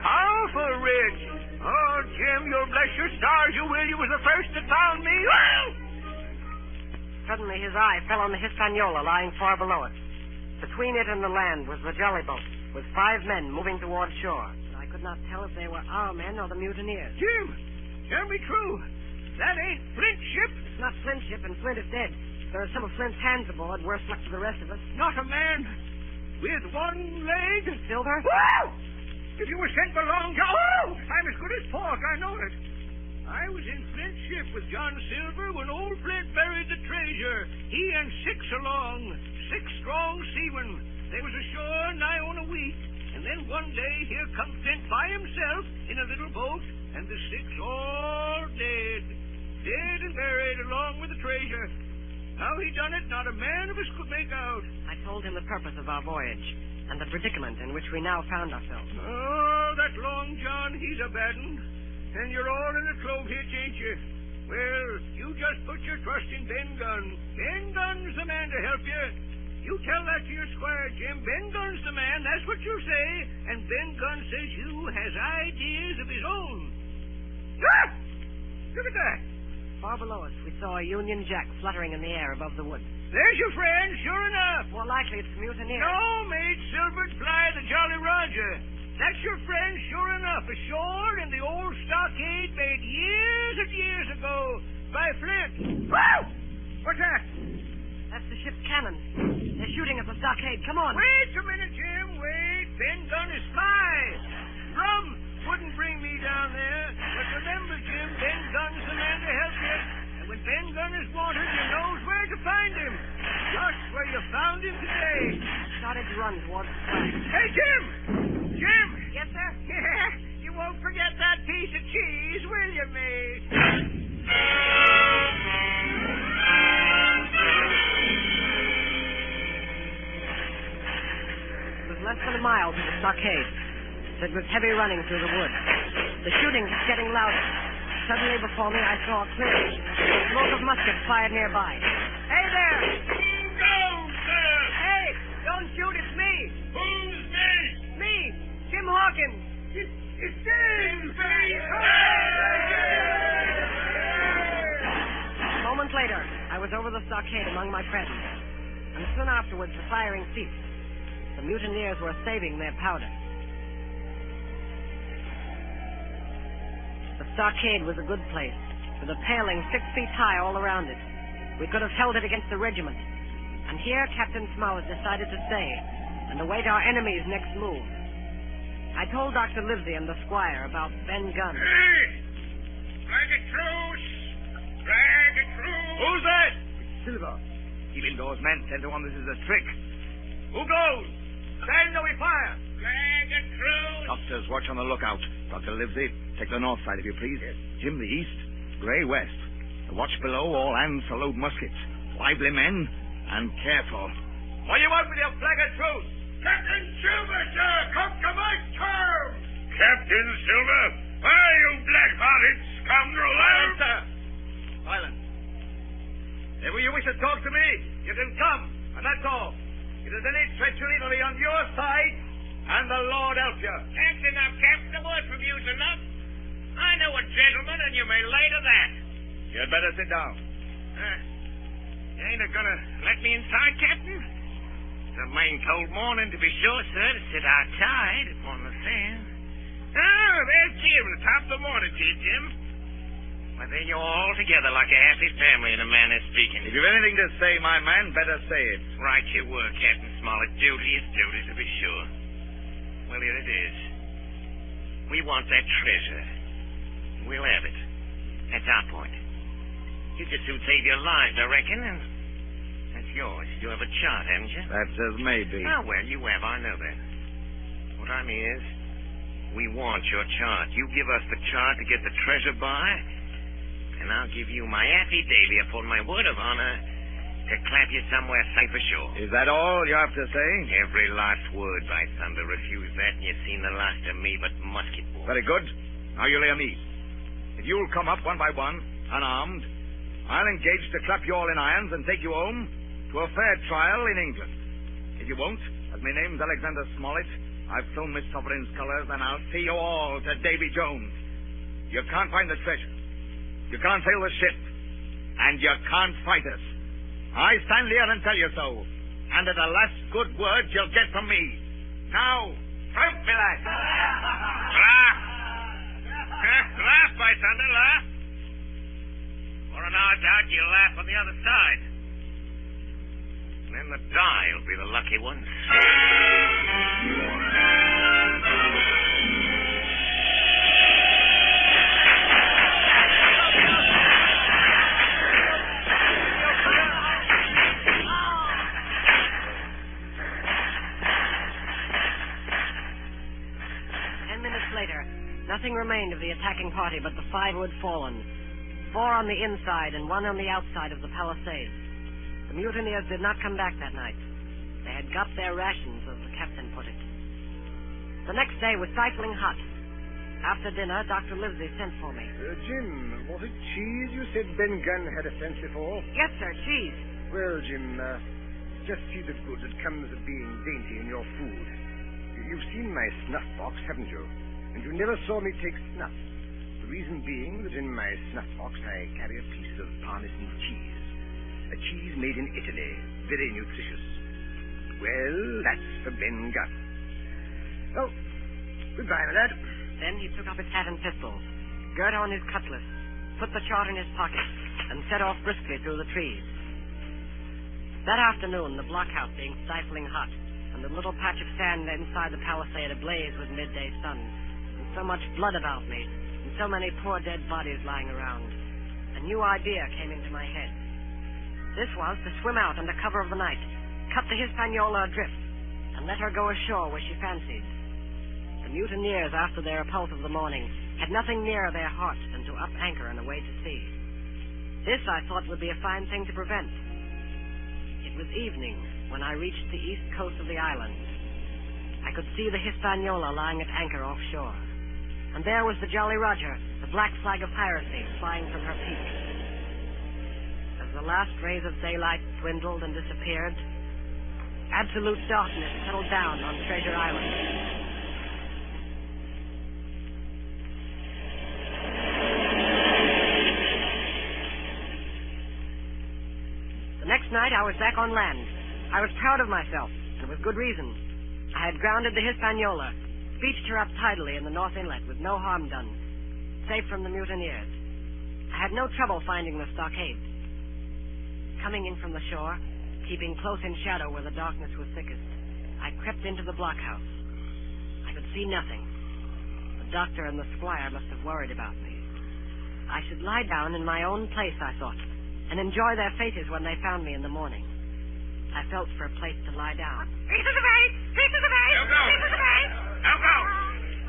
Powerful rich. Oh, Jim, you'll bless your stars, you will. You was the first that found me. Suddenly his eye fell on the Hispaniola lying far below it. Between it and the land was the jolly boat, with 5 men moving toward shore. I could not tell if they were our men or the mutineers. Jim, tell me true. That ain't Flint's ship? It's not Flint's ship, and Flint is dead. There are some of Flint's hands aboard, worse luck to the rest of us. Not a man with one leg? Silver? Whoa! If you were sent for Long John... Oh! I'm as good as pork, I know it. I was in Flint's ship with John Silver when old Flint buried the treasure. He and 6 along. 6 strong seamen. They was ashore nigh on a week. And then one day, here come Flint by himself in a little boat, and the 6 all dead. Dead and buried along with the treasure. How he done it, not a man of us could make out. I told him the purpose of our voyage and the predicament in which we now found ourselves. Oh, that Long John, he's a bad un. And you're all in a clove hitch, ain't you? Well, you just put your trust in Ben Gunn. Ben Gunn's the man to help you. You tell that to your squire, Jim. Ben Gunn's the man, that's what you say. And Ben Gunn says you has ideas of his own. Ah! Look at that. Far below us, we saw a Union Jack fluttering in the air above the woods. There's your friend, sure enough. More likely it's the mutineer. No, mate, Silver Fly, the Jolly Roger. That's your friend, sure enough, ashore in the old stockade made years and years ago by Flint. Whoa! What's that? That's the ship's cannon. They're shooting at the stockade. Come on. Wait a minute, Jim. Wait. Ben Gunn is spy. Rum wouldn't bring me down there. But remember, Jim, Ben Gunn's the man to help you. And when Ben Gunn is wanted, he knows where to find him. Just where you found him today. I started to run towards the flag. Hey, Jim! Jim! Yes, sir? Yeah, you won't forget that piece of cheese, will you, mate? It was less than a mile to the stockade. It was heavy running through the woods. The shooting was getting louder. Suddenly before me, I saw a clearing. The smoke of muskets fired nearby. Hey there! Who goes there? Hey! Don't shoot, it's me! Who's me? Me! Jim Hawkins! It's Jim! A moment later, I was over the stockade among my friends. And soon afterwards, the firing ceased. The mutineers were saving their powder. The stockade was a good place, with a paling 6 feet high all around it. We could have held it against the regiment. And here Captain Smollett decided to stay and await our enemy's next move. I told Dr. Livesey and the squire about Ben Gunn. Hey! Flag a truce! Flag a truce! Who's that? It's Silver. Keep indoors, men. 10 to 1, this is a trick. Who goes? Stand or we fire. Flag a truce! Doctors, watch on the lookout. Dr. Livesey, take the north side if you please. Yes. Jim, the east. Gray, west. The watch below, all hands to load muskets. Lively men, and careful. What do you want with your flag of truce? Captain Silver, sir! Come to my term! Captain Silver? Why, you black-hearted scoundrel! Silence, sir! Silence. If you wish to talk to me, you can come, and that's all. If there's any treachery, it'll be on your side, and the Lord help you. That's enough, Captain. A word from you's enough. I know a gentleman, and you may lay to that. You'd better sit down. You ain't gonna let me inside, Captain? It's a main cold morning, to be sure, sir, to sit outside upon the sand. Oh, there's Jim, the top of the morning to you, Jim. Well, then you're all together like a happy family in a manner of speaking. If you've anything to say, my man, better say it. Right you were, Captain Smollett. Duty is duty, to be sure. Well, here it is. We want that treasure. We'll have it. That's our point. You just soon save your lives, I reckon, and that's yours. You have a chart, haven't you? That's as may be. Oh, well, you have. I know that. What I mean is, we want your chart. You give us the chart to get the treasure by, and I'll give you my affidavit upon my word of honor to clap you somewhere safe ashore. Is that all you have to say? Every last word, by thunder. Refuse that, and you've seen the last of me but musket balls. Very good. Now you lay a me. If you'll come up one by one, unarmed, I'll engage to clap you all in irons and take you home to a fair trial in England. If you won't, as my name's Alexander Smollett, I've flown Miss Sovereign's colours, and I'll see you all to Davy Jones. You can't find the treasure. You can't sail the ship. And you can't fight us. I stand here and tell you so. And at the last good word you'll get from me. Now, out, me lad. Laugh! Laugh, by thunder, laugh. For an hour doubt, you'll laugh on the other side. And then the die will be the lucky one. 10 minutes later, nothing remained of the attacking party but the 5 who had fallen. 4 on the inside and 1 on the outside of the palisade. The mutineers did not come back that night. They had got their rations, as the captain put it. The next day was stifling hot. After dinner, Dr. Livesey sent for me. Jim, was it cheese you said Ben Gunn had a fancy for? Yes, sir, cheese. Well, Jim, just see the good that comes of being dainty in your food. You've seen my snuff box, haven't you? And you never saw me take snuff. The reason being that in my snuff box I carry a piece of Parmesan cheese. A cheese made in Italy, very nutritious. Well, that's for Ben Gunn. Oh, goodbye, my lad. Then he took up his hat and pistols, girt on his cutlass, put the chart in his pocket, and set off briskly through the trees. That afternoon, the blockhouse being stifling hot, and the little patch of sand inside the palisade ablaze with midday sun, and so much blood about me, and so many poor dead bodies lying around, a new idea came into my head. This was to swim out under cover of the night, cut the Hispaniola adrift, and let her go ashore where she fancied. The mutineers, after their repulse of the morning, had nothing nearer their hearts than to up anchor and away to sea. This, I thought, would be a fine thing to prevent. It was evening when I reached the east coast of the island. I could see the Hispaniola lying at anchor offshore. And there was the Jolly Roger, the black flag of piracy, flying from her peak. As the last rays of daylight dwindled and disappeared, absolute darkness settled down on Treasure Island. The next night, I was back on land. I was proud of myself, and with good reason. I had grounded the Hispaniola, beached her up tidily in the North Inlet with no harm done, safe from the mutineers. I had no trouble finding the stockade. Coming in from the shore, keeping close in shadow where the darkness was thickest, I crept into the blockhouse. I could see nothing. The doctor and the squire must have worried about me. I should lie down in my own place, I thought, and enjoy their faces when they found me in the morning. I felt for a place to lie down. Pieces of eight! Pieces of eight! Now go! Pieces of eight! Now go!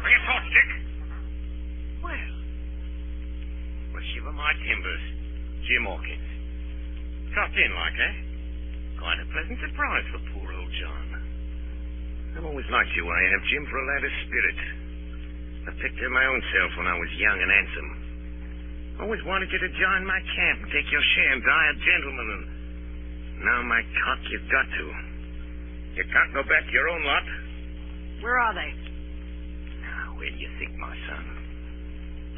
Bring a torch, Dick. Well, shiver my timbers. Jim Hawkins. Dropped in like that. Quite a pleasant surprise for poor old John. I've always liked you, I have, Jim, for a lad of spirit. I picked her my own self when I was young and handsome. Always wanted you to join my camp and take your share and die a gentleman, and now, my cock, you've got to. You can't go back to your own lot. Where are they? Now, where do you think, my son?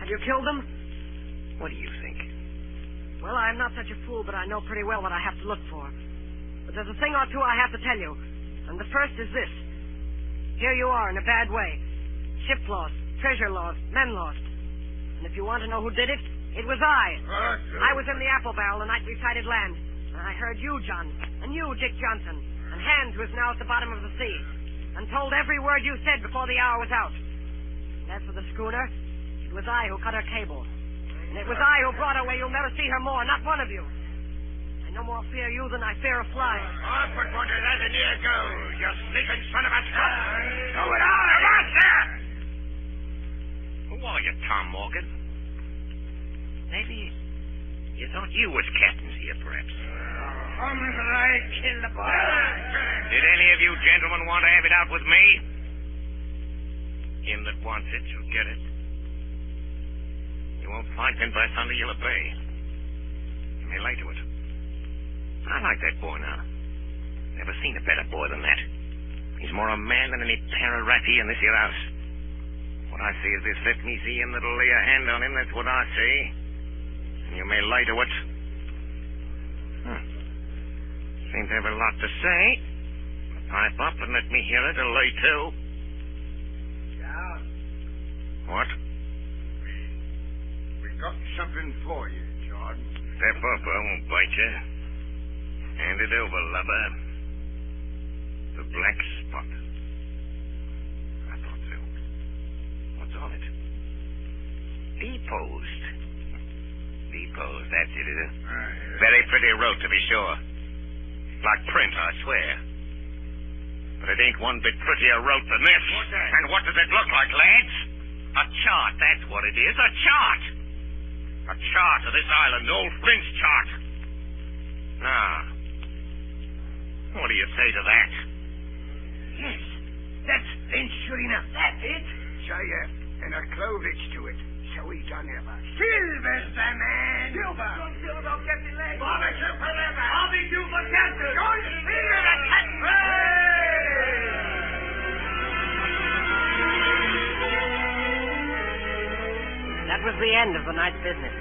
Have you killed them? What do you think? Well, I'm not such a fool, but I know pretty well what I have to look for. But there's a thing or two I have to tell you. And the first is this. Here you are in a bad way. Ship lost, treasure lost, men lost. And if you want to know who did it, it was I. I was in the apple barrel the night we sighted land. And I heard you, John, and you, Dick Johnson, and Hans, who is now at the bottom of the sea, and told every word you said before the hour was out. And as for the schooner, it was I who cut her cable. And it was I who brought her where you'll never see her more, not one of you. I no more fear you than I fear a fly. I put one to that in here goes, you sneaking son of a skunk! Go it on! Come on, sir! Who are you, Tom Morgan? Maybe you thought you was captains here, perhaps. I killed the boy. Did any of you gentlemen want to have it out with me? Him that wants it shall get it. You won't fight him by thunder, you'll obey. You may lay to it. I like that boy now. Never seen a better boy than that. He's more a man than any para-ratty in this here house. What I say is this, let me see him that'll lay a hand on him, that's what I say. And you may lay to it. Seem to have a lot to say. Pipe up and let me hear it, or lay to. John. What? We got something for you, John. Step up, I won't bite you. Hand it over, lubber. The black spot. I thought so. What's on it? Deposed. Deposed, that's it, is it? Very pretty rope, to be sure. Like print, I swear. But it ain't one bit prettier rope than this. What's that? And what does it look like, lads? A chart, that's what it is. A chart. A chart of this island, old Flint's chart. Now, what do you say to that? Yes, that's Flint, sure enough. That's it. Say, and a clovage to it. So we done ever. Silver's the man. Silver. Silver, Captain Leg. Barbecue forever. Barbecue for Captain. John Silver, the Captain. That was the end of the night's business.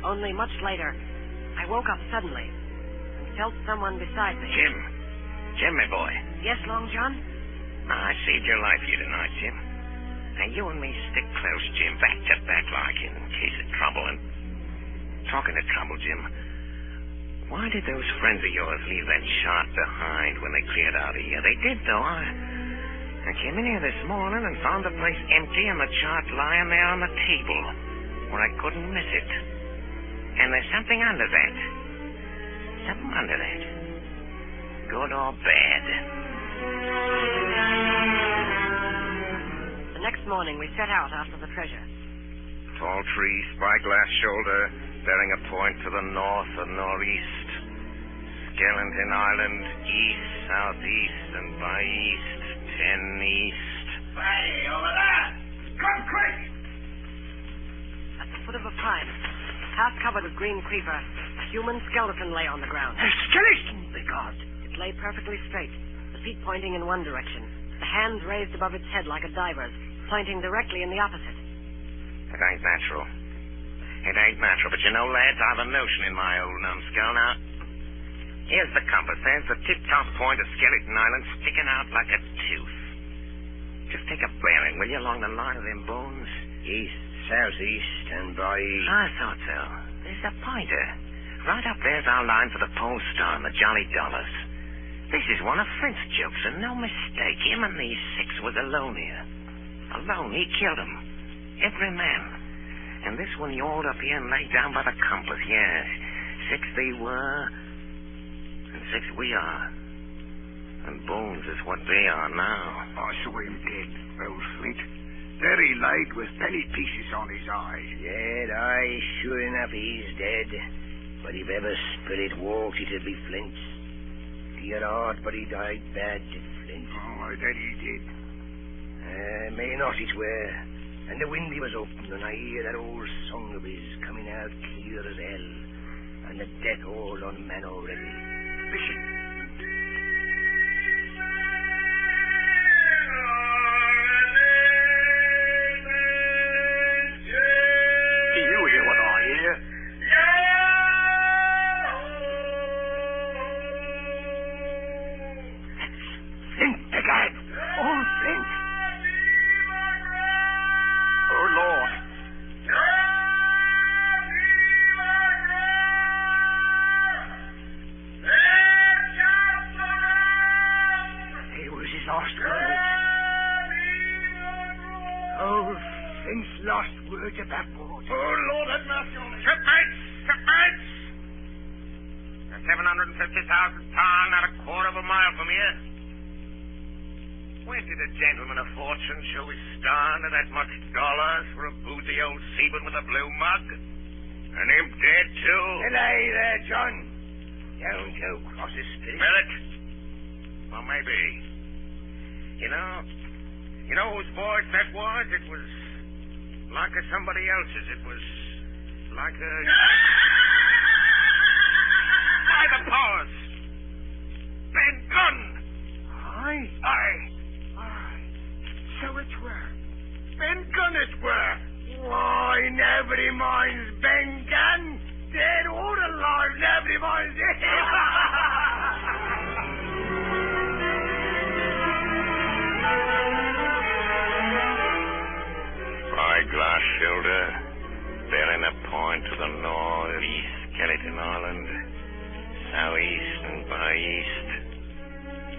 Only much later, I woke up suddenly and felt someone beside me. Jim, my boy. Yes, Long John? I saved your life here tonight, Jim. Now, you and me stick close, Jim, back to back like in case of trouble. And talking of trouble, Jim, why did those friends of yours leave that chart behind when they cleared out of here? They did, though. I came in here this morning and found the place empty and the chart lying there on the table where I couldn't miss it. And there's something under that. something under that. Good or bad? The next morning we set out after the treasure. Tall tree, spyglass shoulder, bearing a point to the north and northeast. Skeleton Island, east, southeast, and by east, 10 east. Hey, over there! Come quick! At the foot of a pine, half covered with green creeper, a human skeleton lay on the ground. A skeleton, by God! It lay perfectly straight, the feet pointing in one direction, the hands raised above its head like a diver's, pointing directly in the opposite. It ain't natural. It ain't natural, but you know, lads, I've a notion in my old numbskull now. Here's the compass. There's the tip-top point of Skeleton Island sticking out like a tooth. Just take a bearing, will you, along the line of them bones? East, southeast, and by... I thought so. There's a pointer. Right up there's our line for the Pole Star and the Jolly Dollars. This is one of Flint's jokes, and no mistake. Him and these 6 was alone here. Alone. He killed them. Every man. And this one yawled up here and laid down by the compass. Yes. 6 they were, and 6 we are. And Bones is what they are now. I saw him dead, old Flint. There he laid with penny pieces on his eyes. Dead, aye, sure enough he's dead. But if ever spirit walked, it'd be Flint's. Dear heart, but he died bad, Flint. Oh, that he did. May not it were. And the windy was open, and I hear that old song of his coming out clear as hell. And the death all on man already. Listen. Do you hear what I hear? Flint again. Old Flint. Oh, Lord. Here was his last words. Oh, Flint's last words at that board. Oh, Lord, have mercy on me. Shipmates! Shipmates! There's 750,000 ton at a quarter of a mile from here. When did a gentleman of fortune show his star to that much dollars for a boozy old seaman with a blue mug? And him dead, too? Hello there, John. Don't go cross his spirit. Spirit? Well, maybe. You know whose voice that was? It was like a somebody else's. It was like a... By the powers! Ben Gunn! Aye. So it were. Ben Gunn it were. Why, nobody minds Ben Gunn. Dead or alive, nobody minds it. Spyglass shoulder, bearing a point to the northeast, Skeleton Island, southeast and by east,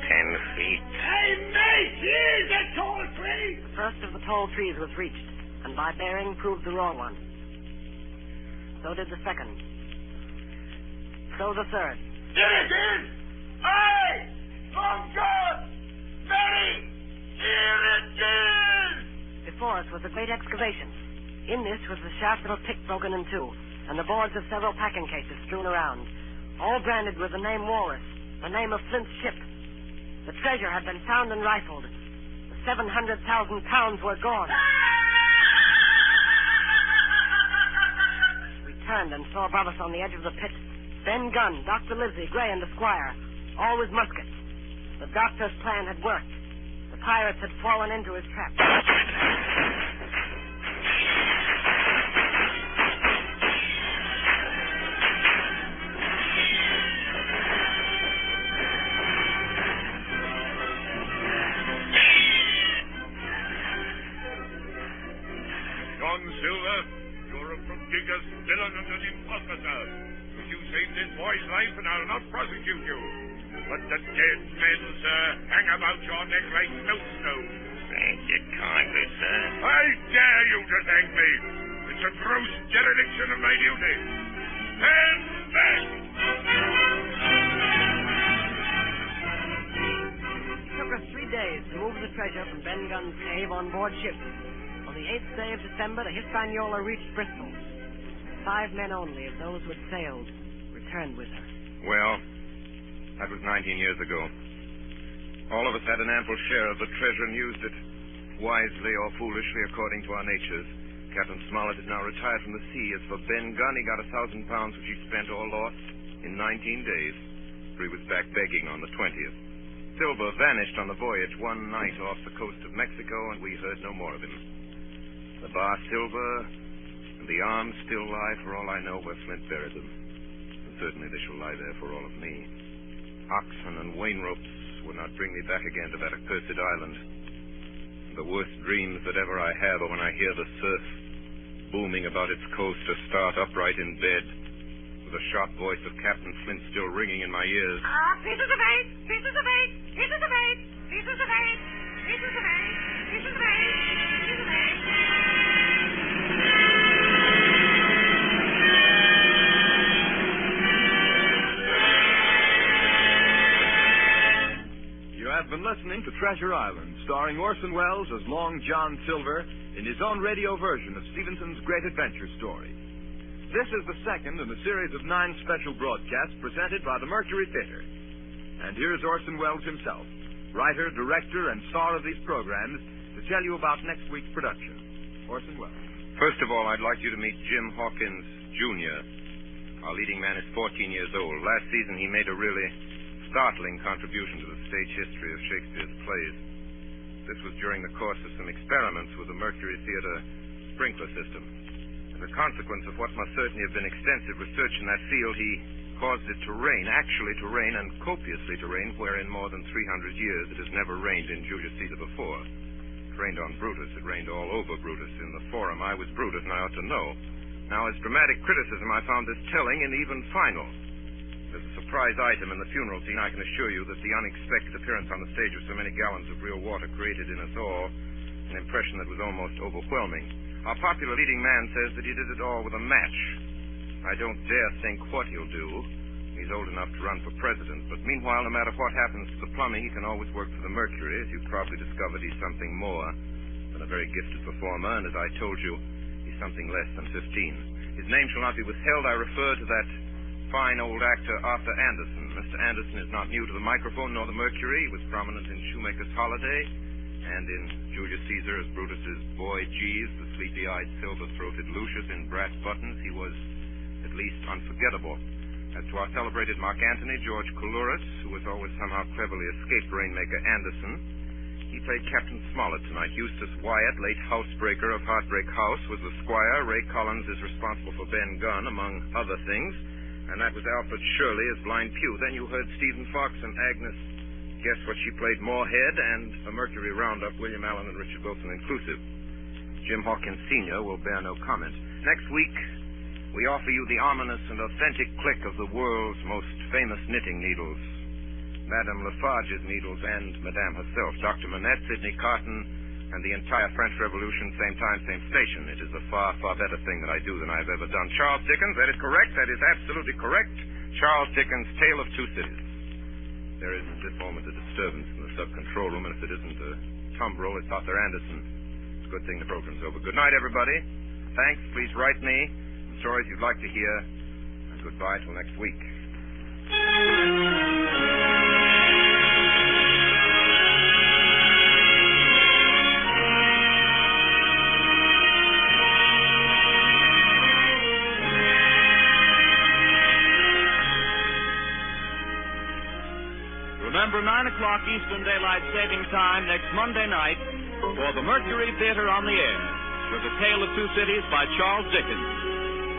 10 feet. Hey, mate, here's a tall tree. The first of the tall trees was reached, and by bearing proved the wrong one. So did the second. So the third. Here it is! Aye! Long John! Mary! Here it is! Before us was a great excavation. In this was the shaft of a pick broken in two, and the boards of several packing cases strewn around, all branded with the name Walrus, the name of Flint's ship. The treasure had been found and rifled. The 700,000 pounds were gone. We turned and saw above us on the edge of the pit Ben Gunn, Dr. Livesey, Gray, and the squire, all with muskets. The doctor's plan had worked. The pirates had fallen into his trap. John Silver, you're a prodigious villain and an impostor. You saved this boy's life, and I'll not prosecute you. But the dead men, sir, hang about your neck like millstones. Thank you kindly, sir. I dare you to thank me. It's a gross dereliction of my duty. Stand back! anchor from Ben Gunn's cave on board ship. On the 8th day of December, the Hispaniola reached Bristol. 5 men only of those who had sailed returned with her. Well, that was 19 years ago. All of us had an ample share of the treasure and used it, wisely or foolishly according to our natures. Captain Smollett is now retired from the sea. As for Ben Gunn, he got £1,000 which he spent or lost in 19 days, for he was back begging on the 20th. Silver vanished on the voyage one night off the coast of Mexico, and we heard no more of him. The bar Silver and the arms still lie, for all I know, where Flint buried them. And certainly they shall lie there for all of me. Oxen and wain ropes would not bring me back again to that accursed island. The worst dreams that ever I have are when I hear the surf booming about its coast or start upright in bed, with the sharp voice of Captain Flint still ringing in my ears. Pieces of 8, pieces of 8, pieces of 8, pieces of 8, pieces of 8, pieces of 8, pieces of 8. You have been listening to Treasure Island, starring Orson Welles as Long John Silver in his own radio version of Stevenson's great adventure story. This is the second in a series of 9 special broadcasts presented by the Mercury Theater. And here's Orson Welles himself, writer, director, and star of these programs, to tell you about next week's production. Orson Welles. First of all, I'd like you to meet Jim Hawkins, Jr. Our leading man is 14 years old. Last season, he made a really startling contribution to the stage history of Shakespeare's plays. This was during the course of some experiments with the Mercury Theater sprinkler system. As a consequence of what must certainly have been extensive research in that field, he caused it to rain, actually to rain, and copiously to rain, where in more than 300 years it has never rained in Julius Caesar before. It rained on Brutus. It rained all over Brutus. In the Forum, I was Brutus, and I ought to know. Now, as dramatic criticism, I found this telling and even final. As a surprise item in the funeral scene, I can assure you that the unexpected appearance on the stage of so many gallons of real water created in us all an impression that was almost overwhelming. Our popular leading man says that he did it all with a match. I don't dare think what he'll do. He's old enough to run for president. But meanwhile, no matter what happens to the plumbing, he can always work for the Mercury. As you've probably discovered, he's something more than a very gifted performer, and as I told you, he's something less than 15. His name shall not be withheld. I refer to that fine old actor Arthur Anderson. Mr. Anderson is not new to the microphone nor the Mercury. He was prominent in Shoemaker's Holiday and in Julius Caesar as Brutus's boy Jeeves, the sleepy-eyed, silver-throated Lucius in brass buttons. He was at least unforgettable. As to our celebrated Mark Antony, George Coulouris, who was always somehow cleverly escaped Rainmaker Anderson, he played Captain Smollett tonight. Eustace Wyatt, late housebreaker of Heartbreak House, was the squire. Ray Collins is responsible for Ben Gunn, among other things. And that was Alfred Shirley as Blind Pew. Then you heard Stephen Fox and Agnes, guess what she played, Moorhead, and a Mercury roundup, William Allen and Richard Wilson inclusive. Jim Hawkins Sr. will bear no comment. Next week, we offer you the ominous and authentic click of the world's most famous knitting needles. Madame Lafarge's needles and Madame herself, Dr. Manette, Sidney Carton, and the entire French Revolution, same time, same station. It is a far, far better thing that I do than I've ever done. Charles Dickens, that is correct. That is absolutely correct. Charles Dickens' Tale of Two Cities. There is at this moment a disturbance in the sub-control room, and if it isn't a tumbrel, it's Arthur Anderson. It's a good thing the program's over. Good night, everybody. Thanks. Please write me the stories you'd like to hear, and goodbye till next week. Remember, 9 o'clock Eastern Daylight Saving Time next Monday night for the Mercury Theater on the Air with A Tale of Two Cities by Charles Dickens.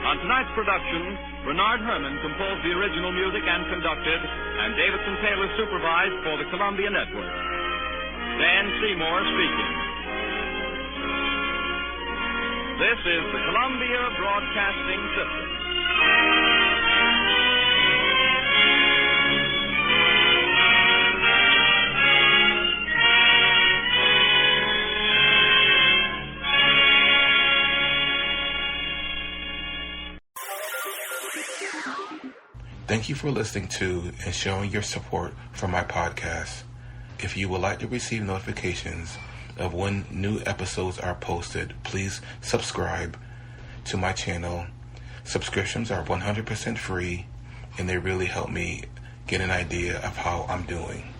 On tonight's production, Bernard Herrmann composed the original music and conducted, and Davidson Taylor supervised for the Columbia Network. Dan Seymour speaking. This is the Columbia Broadcasting System. Thank you for listening to and showing your support for my podcast. If you would like to receive notifications of when new episodes are posted. Please subscribe to my channel. Subscriptions are 100% free, and they really help me get an idea of how I'm doing.